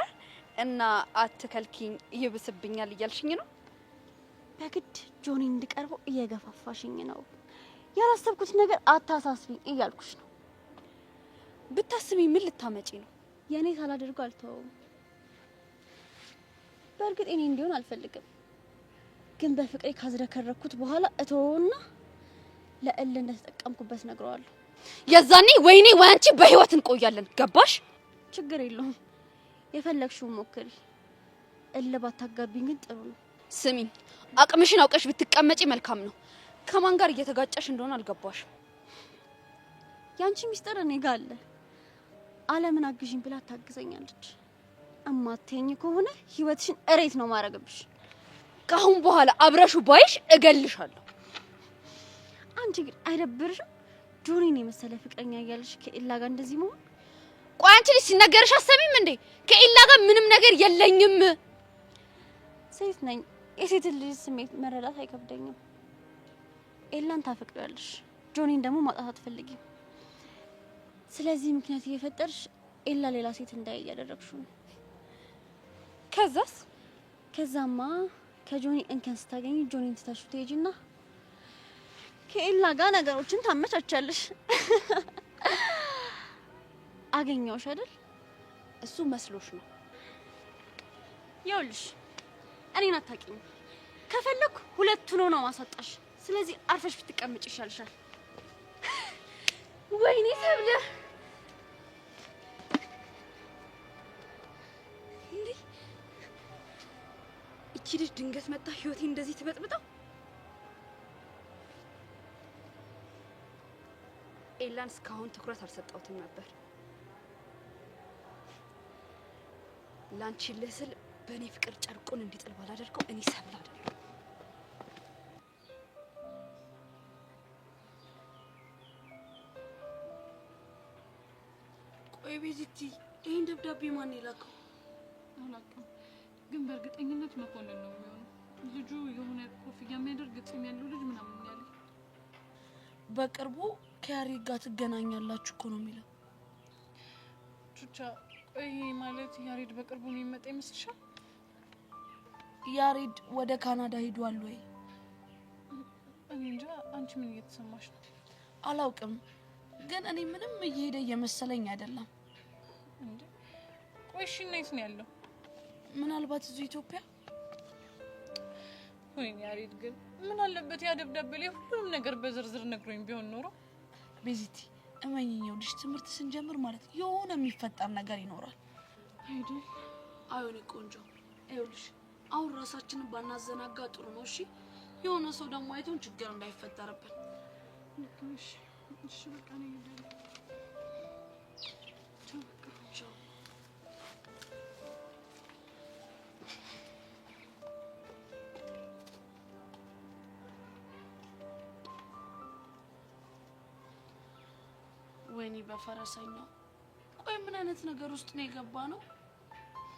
እና አትከልኪኝ ይብስብኛል እያልሽኝ ነው? በግድ ጆኒ እንድቀርበው እየገፋፋሽኝ ነው። ያላሰብኩት ነገር አታሳስቢኝ እያልኩሽ ነው። ብታስቢ ምን ልታመጪ ነው? የኔ ሳላደርገው አልተወውም። በእርግጥ እኔ እንዲሆን አልፈልግም፣ ግን በፍቅሬ ካዝረከረኩት በኋላ እተወውና ለእል እንደተጠቀምኩበት ነግረዋለሁ። የዛኔ ወይኔ ወይ አንቺ በህይወት እንቆያለን። ገባሽ? ችግር የለውም፣ የፈለግሽውን ሞክሪ። እል ባታጋቢኝ ግን ጥሩ ነው። ስሚኝ፣ አቅምሽን አውቀሽ ብትቀመጪ መልካም ነው። ከማን ጋር እየተጋጨሽ እንደሆነ አልገባሽም። ያንቺ ሚስጥር እኔ ጋር አለ። አለምን አግዢኝ ብላ ታግዘኛለች። እማትይኝ ከሆነ ህይወትሽን እሬት ነው ማረግብሽ። ካሁን በኋላ አብረሹ ባይሽ እገልሻለሁ። አንቺ ግን አይደብርሽም? ጆኒን የመሰለ ፍቅረኛ እያለሽ ከኤላ ጋር እንደዚህ መሆን? ቆይ አንቺ ልጅ ሲነገርሽ አሰሚም እንዴ? ከኤላ ጋር ምንም ነገር የለኝም። ሴት ነኝ። የሴት ልጅ ስሜት መረዳት አይከብደኝም። ኤላን ታፈቅሪያለሽ፣ ጆኒን ደግሞ ማጣት አትፈልጊም። ስለዚህ ምክንያት እየፈጠርሽ ኤላ ሌላ ሴት እንዳይ እያደረግሽው ነው። ከዛማ ከጆኒ እንከን ስታገኝ ጆኒን ትተሽው ትሄጂና ከኤላ ጋር ነገሮችን ታመቻቻለሽ። አገኘውሽ አይደል? እሱ መስሎሽ ነው። ይኸውልሽ እኔን አታውቂኝም። ከፈለኩ ሁለቱን ነው ማሳጣሽ። ስለዚህ አርፈሽ ብትቀመጭ ይሻልሻል። ወይኔ ሰብለ እንዴ! እቺ ልጅ ድንገት መጣ ህይወቴ እንደዚህ ትበጥብጣው። ኤላን እስካሁን ትኩረት አልሰጠሁትም ነበር። ላንቺ ልስል በእኔ ፍቅር ጨርቁን እንዲጥል ባላደርገው እኔ ሰብለ አይደለም። ቆይ ቤዚቲ፣ ይሄን ደብዳቤ ማን የላከው? አላውቅም፣ ግን በእርግጠኝነት መኮንን ነው የሚሆነው። ልጁ የሆነ ኮፍያ የሚያደርግ ፂም ያለው ልጅ ምናምን ያለ። በቅርቡ ከያሬድ ጋር ትገናኛላችሁ እኮ ነው የሚለው። ቹቻ፣ ቆይ ማለት ያሬድ በቅርቡ ነው የሚመጣ ይመስልሻል? ያሬድ ወደ ካናዳ ሄዷል ወይ? እኔ እንጃ። አንቺ ምን እየተሰማሽ ነው? አላውቅም፣ ግን እኔ ምንም እየሄደ እየመሰለኝ አይደለም። እንዴ ቆይ እሺ፣ የት ነው ያለው? ምናልባት እዚሁ ኢትዮጵያ። ወይኔ ያሬድ ግን ምን አለበት ያ ደብዳቤ ላይ ሁሉንም ነገር በዝርዝር ነግሮኝ ቢሆን ኖሮ። ቤዚቲ እመኚኝ፣ ልጅ ትምህርት ስንጀምር ማለት የሆነ የሚፈጠር ነገር ይኖራል አይደል? አይሆን ቆንጆ። ይኸውልሽ አሁን ራሳችንን ባናዘናጋ ጥሩ ነው። እሺ የሆነ ሰው ደግሞ አይቶን ችግር እንዳይፈጠርብን። እሺ በቃ ነው ይደል። ቻው። ወይኔ በፈረሰኛው። ቆይ ምን አይነት ነገር ውስጥ ነው የገባ ነው?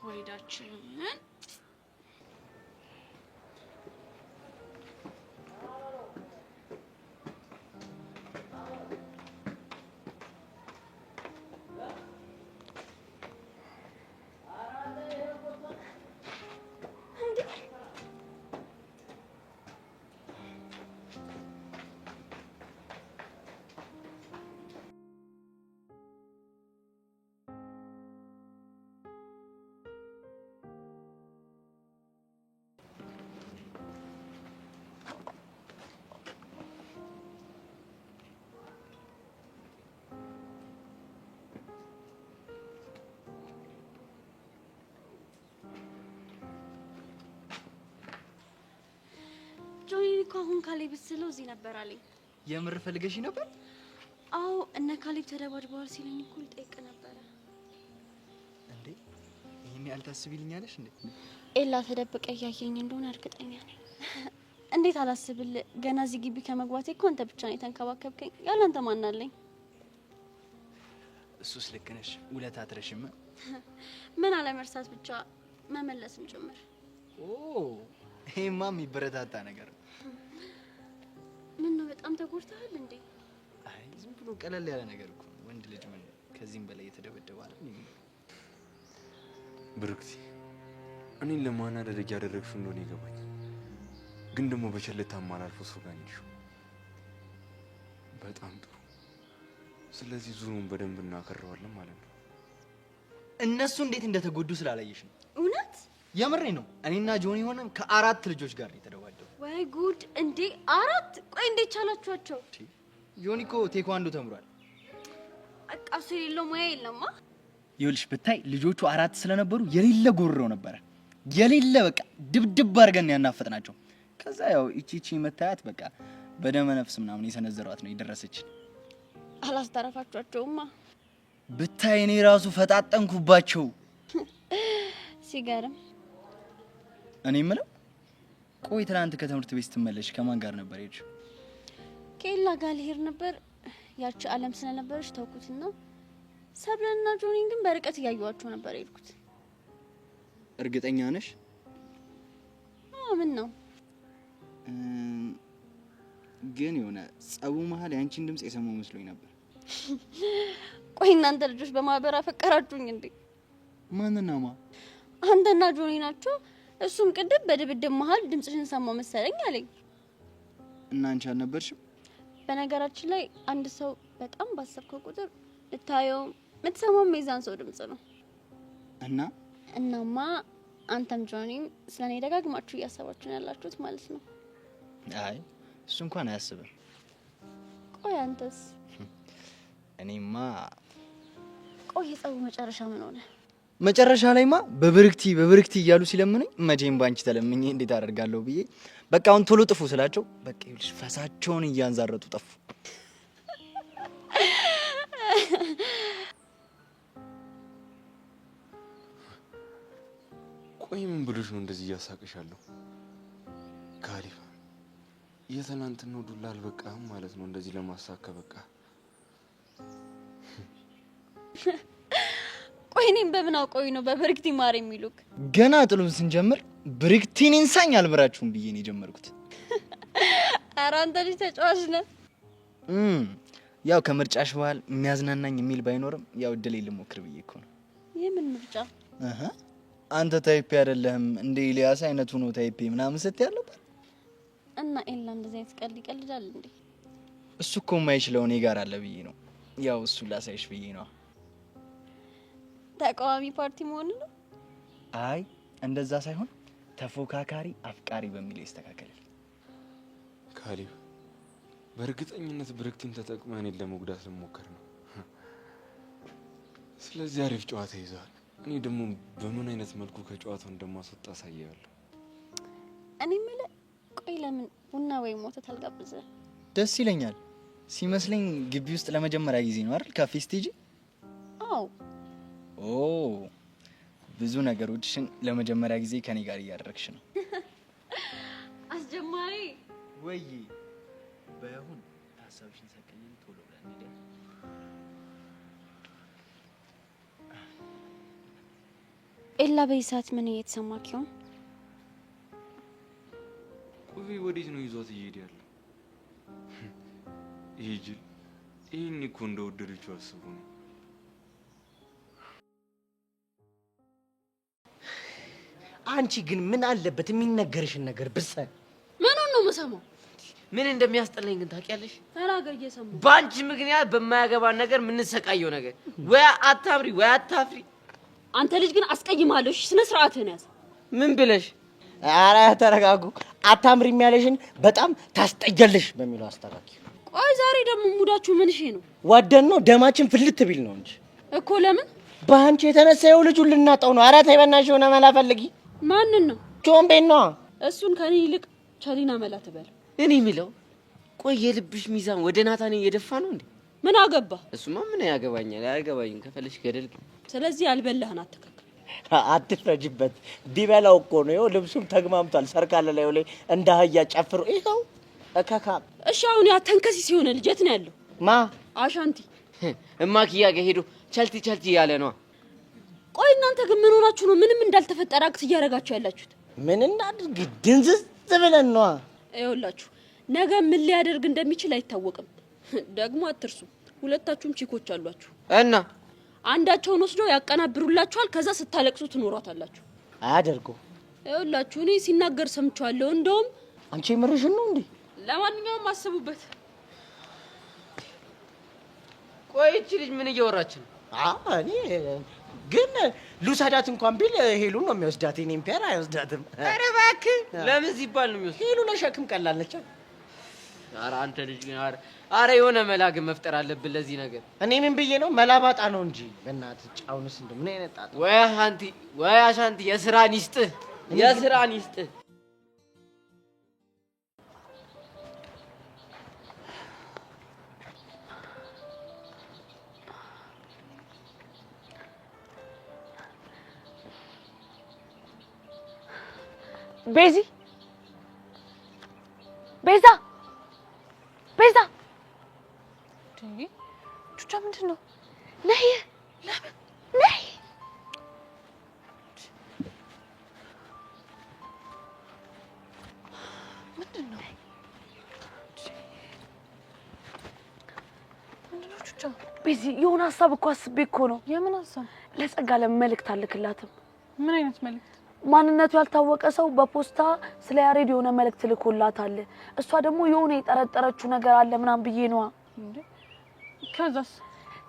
ወይዳችንን ጆኒ እኮ አሁን ካሌብ ስለው እዚህ ነበር አለኝ። የምር ፈልገሽ ነበር? አዎ፣ እነ ካሌብ ተደባድበዋል ሲለኝ እኮ ልጠይቅ ነበረ። እንዴ ይሄን ያህል ታስቢልኛለሽ እንዴ? ኤላ ተደብቀ እያየኝ እንደሆነ እርግጠኛ ነኝ። እንዴት አላስብል? ገና እዚህ ግቢ ከመግባቴ እኮ አንተ ብቻ ነው የተንከባከብከኝ። ያላንተ ማን አለኝ? እሱስ ልክ ነሽ። ውለታ አትረሽም። ምን አለመርሳት ብቻ መመለስም ጭምር። ኦ ይሄማ የሚበረታታ ነገር ነው። ምን ነው በጣም ተጎድተሃል እንዴ? አይ ዝም ብሎ ቀለል ያለ ነገር እኮ ነው። ወንድ ልጅ ምን ከዚህም በላይ የተደበደበ አይደል? ብሩክቲ፣ እኔን ለማናደድ ያደረግሽው እንደሆነ ይገባኝ፣ ግን ደግሞ በቸልታ ማላልፎ ሰው ጋር ነሽ። በጣም ጥሩ። ስለዚህ ዙሩን በደንብ እናከረዋለን ማለት ነው። እነሱ እንዴት እንደተጎዱ ስላላየሽ ነው። እውነት የምሬ ነው። እኔና ጆኒ ሆነን ከ4 ልጆች ጋር የተደባደቡ። ወይ ጉድ! እንዴ 4? ቆይ እንዴት ቻላችኋቸው? ጆኒ እኮ ቴኳንዶ ተምሯል። አቃሱ የሌለው ሙያ የለማ። ይኸውልሽ ብታይ ልጆቹ 4 ስለነበሩ የሌለ ጎርረው ነበረ። የሌለ በቃ ድብድብ አድርገን ያናፈጥናቸው። ከዛ ያው እቺ መታያት በቃ በደመ ነፍስ ምናምን የሰነዘሯት ነው የደረሰች። አላስተረፋችኋቸውማ ብታይ እኔ ራሱ ፈጣጠንኩባቸው። ሲገርም። እኔ የምለው ቆይ ትናንት ከትምህርት ቤት ስትመለሽ ከማን ጋር ነበር የሄድሽው? ከኤላ ጋር ልሄድ ነበር። ያቺ አለም ስለነበረች ተውኩትና ሰብለና ጆኒን ግን በርቀት እያየኋቸው ነበር የሄድኩት። እርግጠኛ ነሽ? ምን ነው ግን የሆነ ጸቡ መሀል ያንቺን ድምጽ የሰማው መስሎኝ ነበር። ቆይ እናንተ ልጆች በማህበር አፈቀራችሁኝ እንዴ? ማንና ማ? አንተና ጆኒ ናቸው። እሱም ቅድም በድብድብ መሀል ድምጽሽን ሰማው መሰለኝ አለኝ። እና አንቺ አልነበርሽም? በነገራችን ላይ አንድ ሰው በጣም ባሰብከው ቁጥር ልታየው የምትሰማው የዛን ሰው ድምጽ ነው። እናማ አንተም ጆኒም ስለኔ ደጋግማችሁ እያሰባችሁ ነው ያላችሁት ማለት ነው። አይ እሱ እንኳን አያስብም። ቆይ አንተስ? እኔማ ቆይ የጸቡ መጨረሻ ምን ሆነ? መጨረሻ ላይማ በብርክቲ እያሉ ሲለምኑኝ መቼም ባንቺ ተለምኜ እንዴት አደርጋለሁ ብዬ በቃ አሁን ቶሎ ጥፉ ስላቸው በቃ ይልሽ ፈሳቸውን እያንዛረጡ ጠፉ። ቆይ ምን ብሎሽ ነው እንደዚህ እያሳቅሻለሁ? ካሊፍ የትናንትናው ዱላ አልበቃህም ማለት ነው እንደዚህ ለማሳከ በቃ። ቆይ እኔም በምን አውቀው ነው በብርክቲ ማር የሚሉክ? ገና ጥሉን ስንጀምር ብርክቲን እንሳኝ አልብራችሁም ብዬ ነው የጀመርኩት። ኧረ አንተ ልጅ ተጫዋች ነህ። ያው ከምርጫሽ በኋላ የሚያዝናናኝ የሚል ባይኖርም ያው እድሌ ልሞክር ብዬ እኮ ነው። የምን ምርጫ? አንተ ታይፔ አይደለህም እንደ ኤልያስ አይነቱ ነው ታይፔ ምናምን ስትይ ነበር። እና ኤላ እንደዚህ አይነት ቀልድ ይቀልዳል እንዴ? እሱ እኮ የማይችለው እኔ ጋር አለ ብዬ ነው። ያው እሱ ላሳይሽ ብዬ ነው። ተቃዋሚ ፓርቲ መሆን ነው? አይ እንደዛ ሳይሆን ተፎካካሪ አፍቃሪ በሚል ይስተካከላል። ካሊፍ በእርግጠኝነት ብርክቲን ተጠቅመህ እኔን ለመጉዳት ልሞክር ነው። ስለዚህ አሪፍ ጨዋታ ይዘዋል። እኔ ደግሞ በምን አይነት መልኩ ከጨዋታው እንደማስወጣ አሳያለሁ። እኔ የምልህ ቆይ ለምን ቡና ወይ ወተት አልጋብዝህ? ደስ ይለኛል። ሲመስለኝ ግቢ ውስጥ ለመጀመሪያ ጊዜ ነው አይደል ካፌ ስቴጂ? አዎ። ኦ ብዙ ነገሮችን ለመጀመሪያ ጊዜ ከኔ ጋር እያደረግሽ ነው። አስጀማሪ ወይ ባይሆን ሀሳብሽን ሰቀኝ ቶሎ ብለን እንዴ? ኤላ በይሳት ምን እየተሰማክ ይሆን? ቆይ ወዴት ነው ይዟት እየሄደ ያለው? ይሄ ጅል ይሄን እኮ እንደወደደችው አስቡ ነው። አንቺ ግን ምን አለበት የሚነገርሽን ነገር ብትሰሚ? ምን ነው መሰማው? ምን እንደሚያስጠላኝ ግን ታውቂያለሽ? ተናገር እየሰማሁ። በአንቺ ምክንያት በማያገባን ነገር የምንሰቃየው ነገር ወይ አታብሪ ወይ አታፍሪ። አንተ ልጅ ግን አስቀይማለሽ። ስነ ስርዓትህን ያዝ። ምን ብለሽ? ኧረ ተረጋጉ። አታምሪም ያለሽን በጣም ታስጠያለሽ በሚለው አስተካኪ። ቆይ ዛሬ ደግሞ ሙዳችሁ ምን ነው? ወደን ነው ደማችን ፍልት ቢል ነው እንጂ እኮ። ለምን? በአንቺ የተነሳ ይኸው ልጁን ልናጣው ነው። ኧረ ተይ በእናትሽ የሆነ መላ ፈልጊ። ማንን ነው? ጆምቤን ነዋ። እሱን ከኔ ይልቅ ቸሊና መላ ትበል። እኔ የሚለው ቆይ የልብሽ ሚዛን ወደ ናታን እየደፋ ነው እንዴ? ምን አገባ? እሱማ ምን ያገባኛል? አያገባኝም። ከፈለሽ ገደል። ስለዚህ ያልበላህን አትከክ። አትፍረጅበት። ቢበላው እኮ ነው። ይኸው ልብሱም ተግማምቷል። ሰርካለ ላይ ላይ እንደ አህያ ጨፍሮ ይኸው እከካ። እሺ አሁን ያ ተንከሲስ የሆነ ልጅ የት ነው ያለው? ማ? አሻንቲ እማክያ ጋር ሄዶ ቸልቲ እያለ ነው። ቆይ እናንተ ግን ምን ሆናችሁ ነው ምንም እንዳልተፈጠረ አክት እያደረጋችሁ ያላችሁት? ምን እናድርግ? ድንዝዝ ብለን ነዋ። ይኸውላችሁ ነገ ምን ሊያደርግ እንደሚችል አይታወቅም። ደግሞ አትርሱ፣ ሁለታችሁም ቺኮች አሏችሁ እና አንዳቸውን ወስዶ ያቀናብሩላችኋል። ከዛ ስታለቅሱ ትኖራታላችሁ። አያደርገው። ይኸውላችሁ እኔ ሲናገር ሰምቻለሁ። እንደውም አንቺ ምርሽን ነው እንዴ? ለማንኛውም አስቡበት። ቆይ እቺ ልጅ ምን እያወራች ነው? እኔ ግን ሉሳዳት እንኳን ቢል ሄሉን ነው የሚወስዳት። እኔም ፒያር አይወስዳትም። ኧረ እባክህ ለምን ሲባል ነው የሚወስድ? ሄሉ ለሸክም ቀላል ነች። ኧረ አንተ ልጅ ግን ኧረ የሆነ መላ ግን መፍጠር አለብን ለዚህ ነገር። እኔ ምን ብዬ ነው መላባጣ ነው እንጂ በእናትህ ጫውንስ እንደምን አይነት ጣጣ። ወይ አሻንቲ የስራን ይስጥህ። የስራን ይስጥ። ቤዛ ቹቻ ምንድን ነው? ነይ ለምን ነይ ምንድን ነው ቹቻ? ቤዚ የሆነ ሀሳብ እኮ አስቤ እኮ ነው። የምን ሀሳብ? ለጸጋ ለመልእክት አልክላትም። ምን አይነት መልእክት? ማንነቱ ያልታወቀ ሰው በፖስታ ስለ ያሬድ የሆነ መልእክት ልኮላታል። እሷ ደግሞ የሆነ የጠረጠረችው ነገር አለ ምናምን ብዬ ነዋ።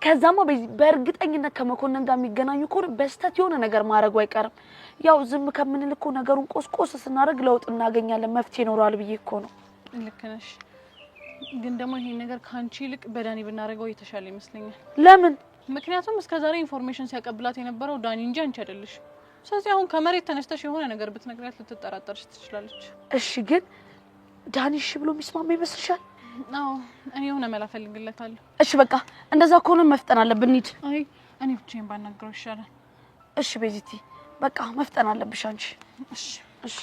ከዛማ በእርግጠኝነት ከመኮንን ጋር የሚገናኙ ከሆነ በስተት የሆነ ነገር ማድረጉ አይቀርም። ያው ዝም ከምንል እኮ ነገሩን ቆስቆስ ስናደርግ ለውጥ እናገኛለን፣ መፍትሄ ይኖራል ብዬ እኮ ነው። ልክ ነሽ። ግን ደግሞ ይሄን ነገር ካንቺ ይልቅ በዳኒ ብናደርገው የተሻለ ይመስለኛል። ለምን? ምክንያቱም እስከዛሬ ኢንፎርሜሽን ሲያቀብላት የነበረው ዳኒ እንጂ አንቺ አይደለሽ። ስለዚህ አሁን ከመሬት ተነስተሽ የሆነ ነገር ብትነግሪያት ልትጠራጠርሽ ትችላለች። እሺ ግን ዳኒ እሺ ብሎ የሚስማማ ይመስልሻል? አዎ እኔ የሆነ መላ ፈልግለታለሁ። እሺ በቃ እንደዛ ከሆነ መፍጠን አለብን። እንሂድ። አይ እኔ ብቻዬን ባናግረው ይሻላል። እሺ ቤዚቲ በቃ መፍጠን አለብሽ አንቺ። እሺ እሺ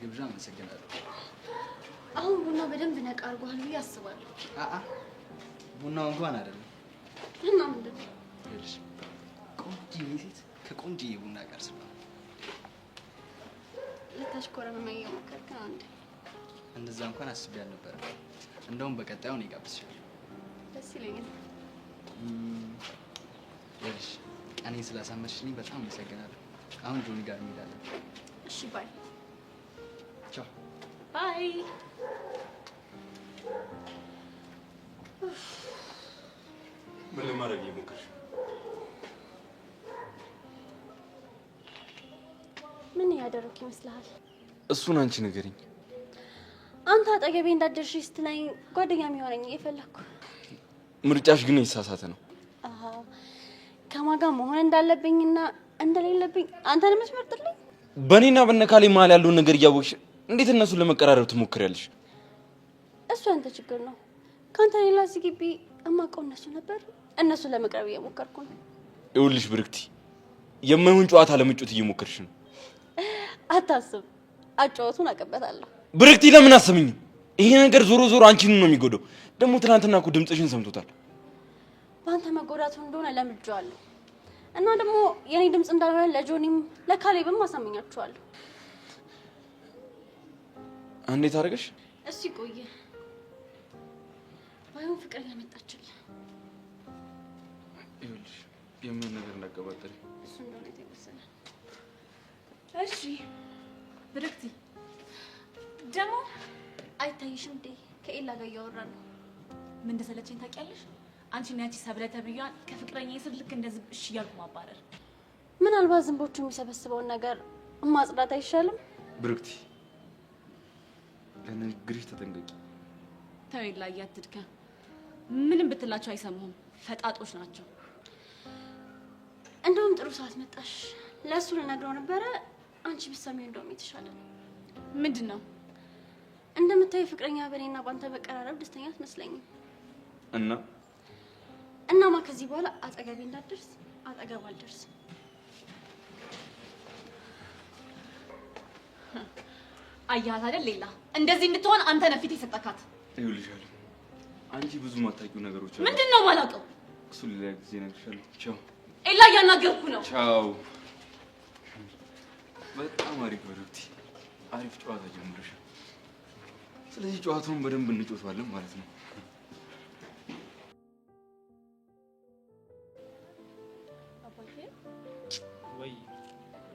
ግብዣ አመሰግናለሁ። አሁን ቡና በደንብ ነቃ አድርጓል ብዬ አስባለሁ። ቡናው እንኳን አይደለም እና ምንድን ነው? ይኸውልሽ ቆንጆዬ ሴት ከቆንጆዬ ቡና ጋር ስለሆነ ልታሽኮረመመኝ እየሞከርክ ነው እንዴ? እንደዛ እንኳን አስቤ አልነበረም። እንደውም በቀጣዩ እኔ ጋብዝሻለሁ። ደስ ይለኛል። ይኸውልሽ ቀኔን ስላሳመርሽልኝ በጣም አመሰግናለሁ። አሁን ጆኒ ጋር እንሄዳለን። እሺ ባይ ቻው ባይ። ምን ለማድረግ እየሞከርሽ? ምን ያደረክ ይመስልሃል? እሱን አንቺ ንገሪኝ። አንተ አጠገቤ እንዳደርሽ ስትለኝ ጓደኛ የሚሆነኝ እየፈለኩ። ምርጫሽ ግን የተሳሳተ ነው። ከማን ጋር መሆን እንዳለብኝና እንደሌለብኝ አንተን የምትመርጥልኝ? በእኔና በነካሌ መሀል ያለውን ነገር እያወቅሽ እንዴት እነሱን ለመቀራረብ ትሞክሪያለሽ? እሱ ያንተ ችግር ነው። ካንተ ሌላ እዚህ ግቢ እማውቀው እነሱ ነበር። እነሱን ለመቅረብ እየሞከርኩ ነው። ይኸውልሽ ብርክቲ፣ የማይሆን ጨዋታ ለመጫወት እየሞከርሽ ነው። አታስብ፣ አጫወቱን አቀበታለሁ። ብርክቲ ለምን አሰምኝም? ይሄ ነገር ዞሮ ዞሮ አንቺን ነው የሚጎዳው። ደግሞ ትናንትና እኮ ድምፅሽን ሰምቶታል። በአንተ መጎዳቱ እንደሆነ ለምጄዋለሁ እና ደግሞ የኔ ድምፅ እንዳልሆነ ለጆኒም ለካሌብም አሳምኛቸዋለሁ። እንዴት አደረገሽ? እሱ ይቆየ ባይሆን ፍቅር ያመጣችልህ። ይኸውልሽ የምን ነገር እንዳቀባጠሪ እሱ እንደሆነ ይመስላል። እሺ ብርክቲ ደግሞ አይታይሽም እንዴ? ከኤላ ጋር እያወራን ነው። ምን እንደሰለቸኝ ታውቂያለሽ? አንቺና ያቺ ሰብለ ተብያዋን ከፍቅረኛዬ ስር ልክ እንደዚህ እሺ እያልኩ ማባረር። ምናልባት ዝንቦቹ የሚሰበስበውን ነገር ማጽዳት አይሻልም? ብርክቲ ለንግግርሽ ተጠንቀቂ። ተው ላይ አትድከም። ምንም ብትላቸው አይሰሙም። ፈጣጦች ናቸው። እንደውም ጥሩ ሰዓት መጣሽ። ለእሱ ልነግረው ነበረ። አንቺ ብትሰሚው እንደውም የተሻለ ነው። ምንድን ነው? እንደምታየው ፍቅረኛ በእኔና ባንተ መቀራረብ ደስተኛ አትመስለኝም። እናማ ከዚህ በኋላ አጠገቤ እንዳትደርስ፣ አጠገብ አልደርስም። አያት አይደል? ሌላ እንደዚህ እንድትሆን አንተ ነህ ፊት የሰጠካት። ይኸውልሻለሁ አንቺ ብዙ ማታውቂው ነገሮች አሉ። ምንድን ነው የማላውቀው? እሱ ሌላ ጊዜ እነግርሻለሁ። ቻው። ኤላ እያናገርኩ ነው። ቻው። በጣም አሪፍ ብርክቲ፣ አሪፍ ጨዋታ ጀምረሻል። ስለዚህ ጨዋታውን በደንብ እንጫወታለን ማለት ነው።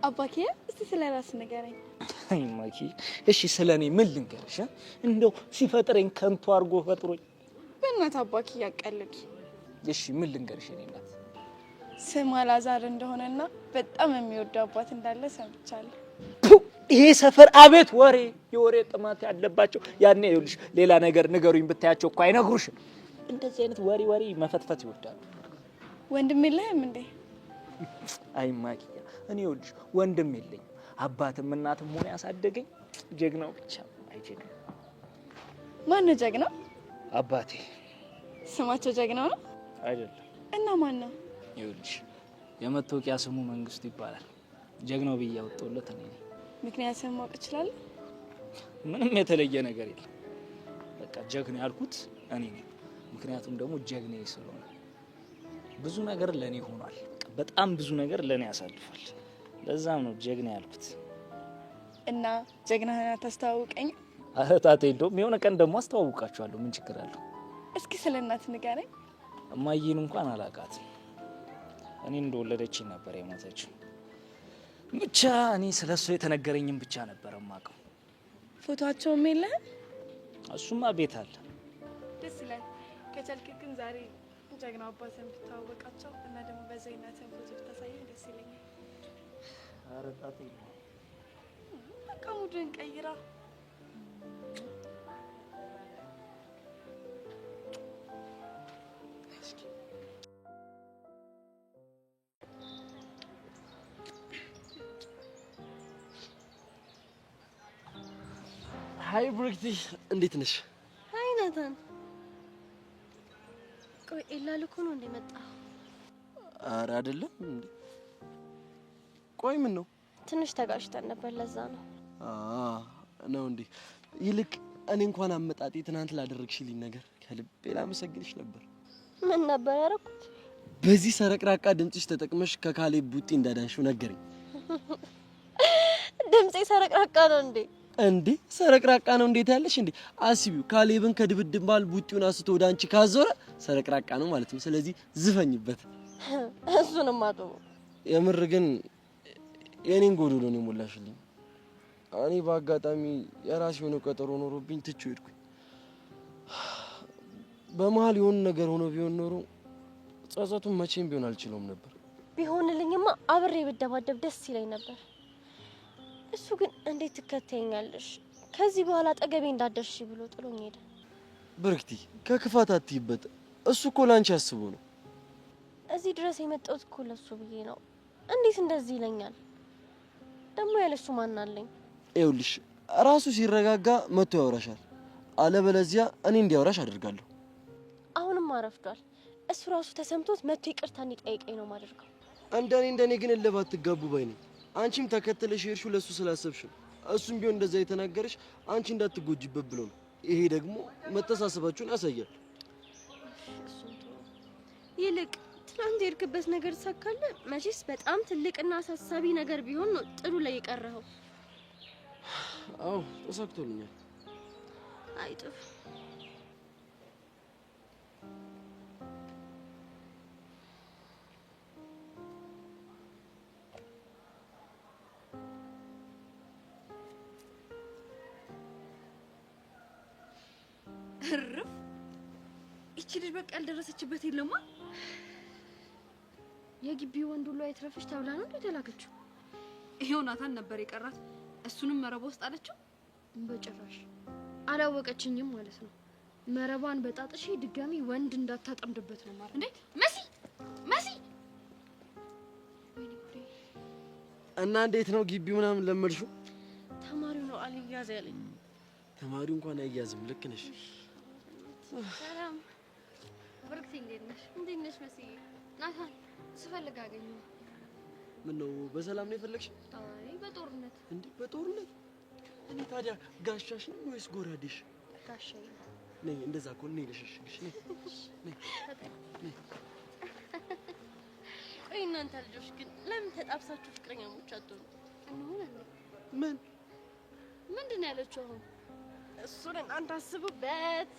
አባኬ እስቲ ስለ ራስህ ንገረኝ። አይ ማኪ፣ እሺ ስለኔ ምን ልንገርሽ? እንደው ሲፈጥረኝ ከንቱ አድርጎ ፈጥሮኝ። በእናትህ አባኬ ያቀልድ። እሺ ምን ልንገርሽ? እኔ እናት ስም አላዛር እንደሆነና በጣም የሚወደው አባት እንዳለ ሰምቻለሁ። ይሄ ሰፈር አቤት ወሬ የወሬ ጥማት ያለባቸው ያኔ ይኸውልሽ ሌላ ነገር ንገሩኝ ብታያቸው እኮ አይነግሩሽም። እንደዚህ አይነት ወሬ መፈትፈት ይወዳሉ። ወንድም የለህም እንዴ? አይ ማኪያ እኔ ይኸውልሽ ወንድም የለኝም። አባትም እናትም ሆነ ያሳደገኝ ጀግናው ብቻ አይጀግና። ማን ነው ጀግናው? አባቴ። ስማቸው ጀግናው ነው አይደለም? እና ማን ነው? ይኸውልሽ የመታወቂያ ስሙ መንግስቱ ይባላል። ጀግናው ብዬ ያወጣሁለት እኔ ነኝ። ምክንያቱም ማወቅ እችላለሁ? ምንም የተለየ ነገር የለም። በቃ ጀግና ያልኩት እኔ ነኝ። ምክንያቱም ደግሞ ጀግናዬ ስለሆነ ብዙ ነገር ለኔ ሆኗል። በጣም ብዙ ነገር ለኔ ያሳልፋል። ለዛም ነው ጀግና ያልኩት። እና ጀግናህን ታስተዋውቀኝ? ኧረ ጣጣ የለውም። የሆነ ቀን ደግሞ አስተዋውቃችኋለሁ። ምን ችግር አለው? እስኪ ስለ እናት ንገረኝ። እማዬን እንኳን አላውቃትም። እኔ እንደወለደችኝ ነበር የሞተችው። ብቻ እኔ ስለሷ የተነገረኝም ብቻ ነበር የማውቀው። ፎቶአቸውም የለህም? እሱማ ቤት አለ። ደስ ይላል። ከቻልክ ግን ዛሬ ጀግናው አባትን ብታወቃቸው እና ደግሞ በዛ እናትን ፎቶ ብታሳየኝ ደስ ይለኛል። ኧረ ጣጣ የለውም። በቃ ሙድን ቀይራ። ሃይ ብሩክቲ፣ እንዴት ነሽ? ሃይ ናታን። ቆይ ኤላ ልኮ ነው እንደመጣው? ኧረ አይደለም እንዴ። ቆይ ምን ነው? ትንሽ ተጋጭተን ነበር ለዛ ነው። ነው እንዴ? ይልቅ እኔ እንኳን አመጣጤ ትናንት ላደረግሽልኝ ነገር ከልቤ ላመሰግንሽ ነበር። ምን ነበር ያደረኩት? በዚህ ሰረቅራቃ ድምጽሽ ተጠቅመሽ ከካሌብ ቡጢ እንዳዳንሽው ነገረኝ። ድምጼ ሰረቅራቃ ነው እንዴ? እንዴ ሰረቅራቃ ነው እንዴት ያለሽ እንዴ? አስቢው፣ ካሌብን ከድብድብ ባል ቡጢውን አስቶ ወደ አንቺ ካዞረ ሰረቅራቃ ነው ማለት ነው። ስለዚህ ዝፈኝበት። እሱንም አጥቡ። የምር ግን የኔን ጎዶሎ ነው የሞላሽልኝ። እኔ በአጋጣሚ የራሴ የሆነ ቀጠሮ ኖሮብኝ ትቼው ሄድኩኝ። በመሀል የሆነ ነገር ሆኖ ቢሆን ኖሮ ጸጸቱን መቼም ቢሆን አልችለውም ነበር። ቢሆንልኝማ አብሬ ብደባደብ ደስ ይለኝ ነበር። እሱ ግን እንዴት ትከተኛለሽ? ከዚህ በኋላ አጠገቤ እንዳደርሽ ብሎ ጥሎኝ ሄደ። ብርክቲ፣ ከክፋት አትይበት። እሱ እኮ ላንቺ አስቦ ነው። እዚህ ድረስ የመጣሁት እኮ ለሱ ብዬ ነው። እንዴት እንደዚህ ይለኛል? ደግሞ ያለሱ ማን አለኝ? ይኸውልሽ ራሱ ሲረጋጋ መጥቶ ያወራሻል። አለበለዚያ እኔ እንዲያወራሽ አደርጋለሁ። አሁንም አረፍዷል። እሱ ራሱ ተሰምቶት መጥቶ ይቅርታ እንዲጠይቀኝ ነው ማደርገው። እንደኔ ግን እልባት ትጋቡ ባይ ነኝ። አንቺም ተከተለሽ ሄድሽው ለሱ ስላሰብሽ ነው። እሱም ቢሆን እንደዛ የተናገረሽ አንቺ እንዳትጎጂበት ብሎ ነው። ይሄ ደግሞ መተሳሰባችሁን ያሳያል። ይልቅ ትናንት የሄድክበት ነገር ተሳካለ? መቼስ በጣም ትልቅና አሳሳቢ ነገር ቢሆን ነው ጥሩ ላይ የቀረኸው። አዎ ተሳክቶልኛል። አይጥፍ እርፍ። እቺ ልጅ በቃ ያልደረሰችበት የለማ። የግቢው ወንድ ሁሉ አይትረፍሽ ተብላ ነው እንደተላከችው። ይሄው ናታን ነበር የቀራት። እሱንም መረባ ውስጥ አለችው። በጭራሽ አላወቀችኝም ማለት ነው። መረባን በጣጥሽ ድጋሚ ወንድ እንዳታጠምድበት ነው ማለት። እንዴ መሲ እና እንዴት ነው ግቢው ምናምን ለመድሽው? ተማሪው ነው አልያዝ ያለኝ። ተማሪው እንኳን አይያዝም። ልክ ነሽ። ሰላም ብሩክቲ፣ እንዴት ነሽ መሲ? ናታን ስፈልግ አገኘሁ። ምን ነው በሰላም ነው የፈለግሽ? አይ በጦርነት። እንዴ በጦርነት? እኔ ታዲያ ጋሻሽ ነው ወይስ ጎራዴሽ? ጋሻዬ ነኝ። እንደዛ እኮ ነኝ። ልሽሽሽ ነኝ። ቆይ እናንተ ልጆች ግን ለምን ተጣብሳችሁ ፍቅረኛሞች አትሆኑ? እንሆን እንዴ? ምንድን ነው ያለችው አሁን? እሱን እናንተ አስቡበት።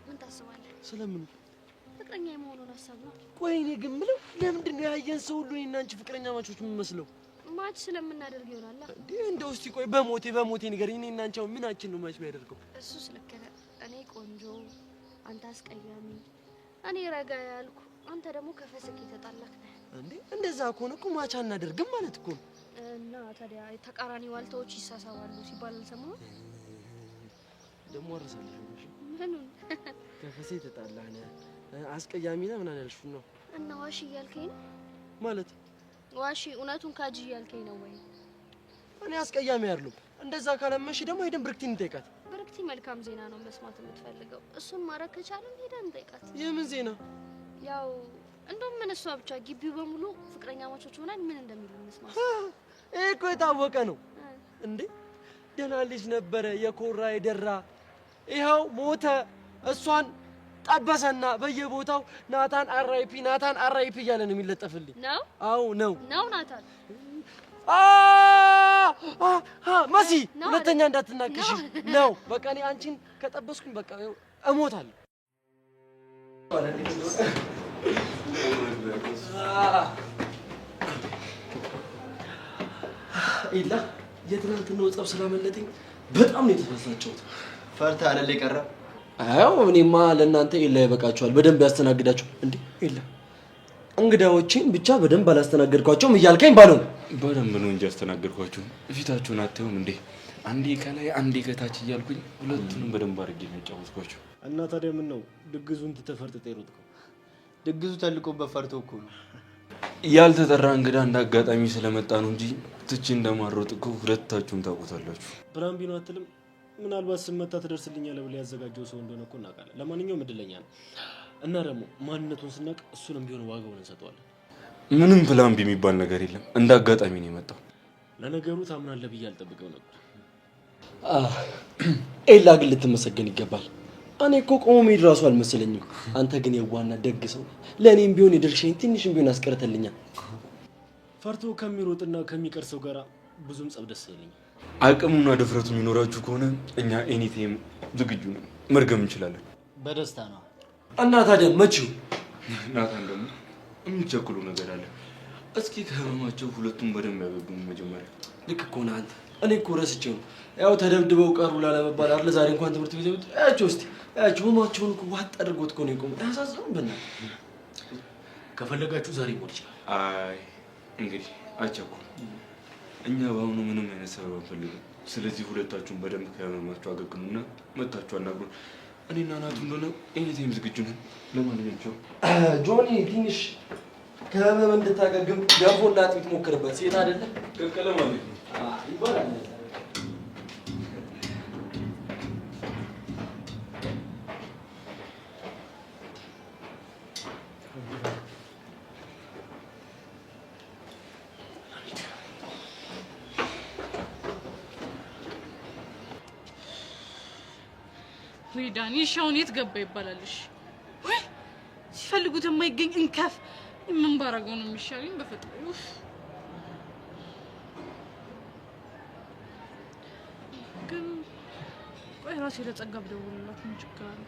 ምን ታስባለህ? ስለምን? ፍቅረኛ የመሆኑን ሀሳብ ነው። ቆይ እኔ ግን የምለው ለምንድን ነው ያየን ሰው ሁሉ እኔና አንቺ ፍቅረኛ ማቾች የምንመስለው? ማች ስለምናደርግ ይሆናል። እንዴ እንደው እስቲ ቆይ በሞቴ ንገሪኝ። እኔና አንቺ አሁን ምናችን ነው ማች የሚያደርገው? እሱ ስለከለ እኔ ቆንጆ፣ አንተ አስቀያሚ፣ እኔ ረጋ ያልኩ፣ አንተ ደግሞ ከፈሰክ የተጣላክ ነህ። እንዴ እንደዛ ከሆነ እኮ ማቻ እናደርግም ማለት እኮ ነው። እና ታዲያ ተቃራኒ ዋልታዎች ይሳሳባሉ ሲባል አልሰማሁም። ደግሞ አረሳለሽ ምኑን? ከፈሴ ተጣላነ አስቀያሚ ነህ ምን አላልሽው ነው? እና ዋሺ እያልከኝ ነው ማለት? ዋሺ እውነቱን ካጂ እያልከኝ ነው ወይ? እኔ አስቀያሚ አይደለም። እንደዛ ካለመሽ ደግሞ ሄደን ብርክቲን እንጠይቃት። ብርክቲ መልካም ዜና ነው መስማት የምትፈልገው። እሱን ማድረግ ከቻለን ሄደን እንጠይቃት። የምን ዜና? ያው እንደውም ምን እሷ ብቻ ግቢው በሙሉ ፍቅረኛ ማቾች ሆነን ምን እንደሚሉ እንስማ። ይሄ እኮ የታወቀ ነው እንዴ። ደህና ልጅ ነበረ የኮራ የደራ ይኸው ሞተ። እሷን ጠበሰና በየቦታው ናታን አራይፒ ናታን አራይፒ እያለ ነው የሚለጠፍልኝ። ነው? አዎ ነው ናታን። መሲ ሁለተኛ እንዳትናገሽ ነው። በቃ እኔ አንቺን ከጠበስኩኝ በቃ እሞታለሁ። ኢላ የትናንትናው ጸብ ስላመለጠኝ በጣም ነው የተፈሳጨሁት። ፈርታ አይደል የቀረ? አዎ እኔማ ለእናንተ ኢላ ይበቃችኋል። በደንብ ያስተናግዳችሁ እንዴ ኢላ። እንግዳዎችን ብቻ በደንብ አላስተናገድኳቸውም እያልከኝ ባልሆነ በደንብ ነው እንጂ ያስተናገድኳችሁ። ፊታችሁን አታዩም እንዴ? አንዴ ከላይ አንዴ ከታች እያልኩኝ ሁለቱንም በደንብ አድርጌ ነው ያጫወትኳችሁ። እና ታዲያ ምን ነው ድግዙን ትተፈርጥጠህ የሮጥከው? ድግሱ ተልቆበት ፈርቶ እኮ ነው። ያልተጠራ እንግዳ እንዳጋጣሚ ስለመጣ ነው እንጂ ትቼ እንደማሮጥ እኮ ሁለታችሁም ታውቁታላችሁ። ፕላን ቢ ነው አትልም? ምናልባት ስመታ ትደርስልኛለህ ብለህ ያዘጋጀው ሰው እንደሆነ እኮ እናውቃለን። ለማንኛውም እድለኛ ነው እና ደግሞ ማንነቱን ስናውቅ እሱንም ቢሆን ዋጋውን እንሰጠዋለን። ምንም ፕላን ቢ የሚባል ነገር የለም። እንደ አጋጣሚ ነው የመጣው። ለነገሩ ታምናለህ ብዬ አልጠብቀው ነበር። ኤላ ግን ልትመሰገን ይገባል። እኔ እኮ ቆሞ መሄድ ራሱ አልመሰለኝም። አንተ ግን የዋና ደግ ሰው፣ ለእኔም ቢሆን የድርሻዬን ትንሽም ቢሆን አስቀርተልኛል። ፈርቶ ከሚሮጥና ከሚቀር ሰው ጋር ብዙም ጸብ ደስ አይለኝም። አቅሙና ድፍረቱ የሚኖራችሁ ከሆነ እኛ ኤኒቴም ዝግጁ ነን፣ መርገም እንችላለን። በደስታ ነው። እና ታዲያ መቼው? ናታን ደግሞ የሚቸኩሉ ነገር አለ። እስኪ ከህመማቸው ሁለቱም በደንብ ያገግሙ መጀመሪያ። ልክ እኮ ነህ አንተ። እኔ እኮ ረስቼው ነው። ያው ተደብድበው ቀሩ ላለመባል አይደል ዛሬ እንኳን ትምህርት ቤት ይወጡ። ያቸው እስቲ ያቸው ህመማቸውን እኮ ዋጥ አድርጎት እኮ ነው የቆሙት። ያሳዝኑም። በእናትህ ከፈለጋችሁ ዛሬ ሞት ይችላል። አይ እንግዲህ አቸኩል። እኛ በአሁኑ ምንም አይነት ሰበብ አንፈልግም። ስለዚህ ሁለታችሁም በደንብ ከህመማችሁ አገግሙና መታችሁ አናግሩን። እኔና ናቱ እንደሆነ ኤኒታይም ዝግጁ ነን። ለማንኛውም ጆኒ ትንሽ ከህመም እንድታገግም ገንፎና አጥሚት ሞክርበት። ሴት አይደለ ቀቀለ ማለት ነው ይባላል። ወይ ዳኒ ሻውን የት ገባ ይባላልሽ? ወይ ሲፈልጉት የማይገኝ እንከፍ ምን ባረገው ነው የሚሻለኝ? በፈጣሪ ግን ቆይ ራሴ ለጸጋ ብደውልላት ምን ችግር አለ?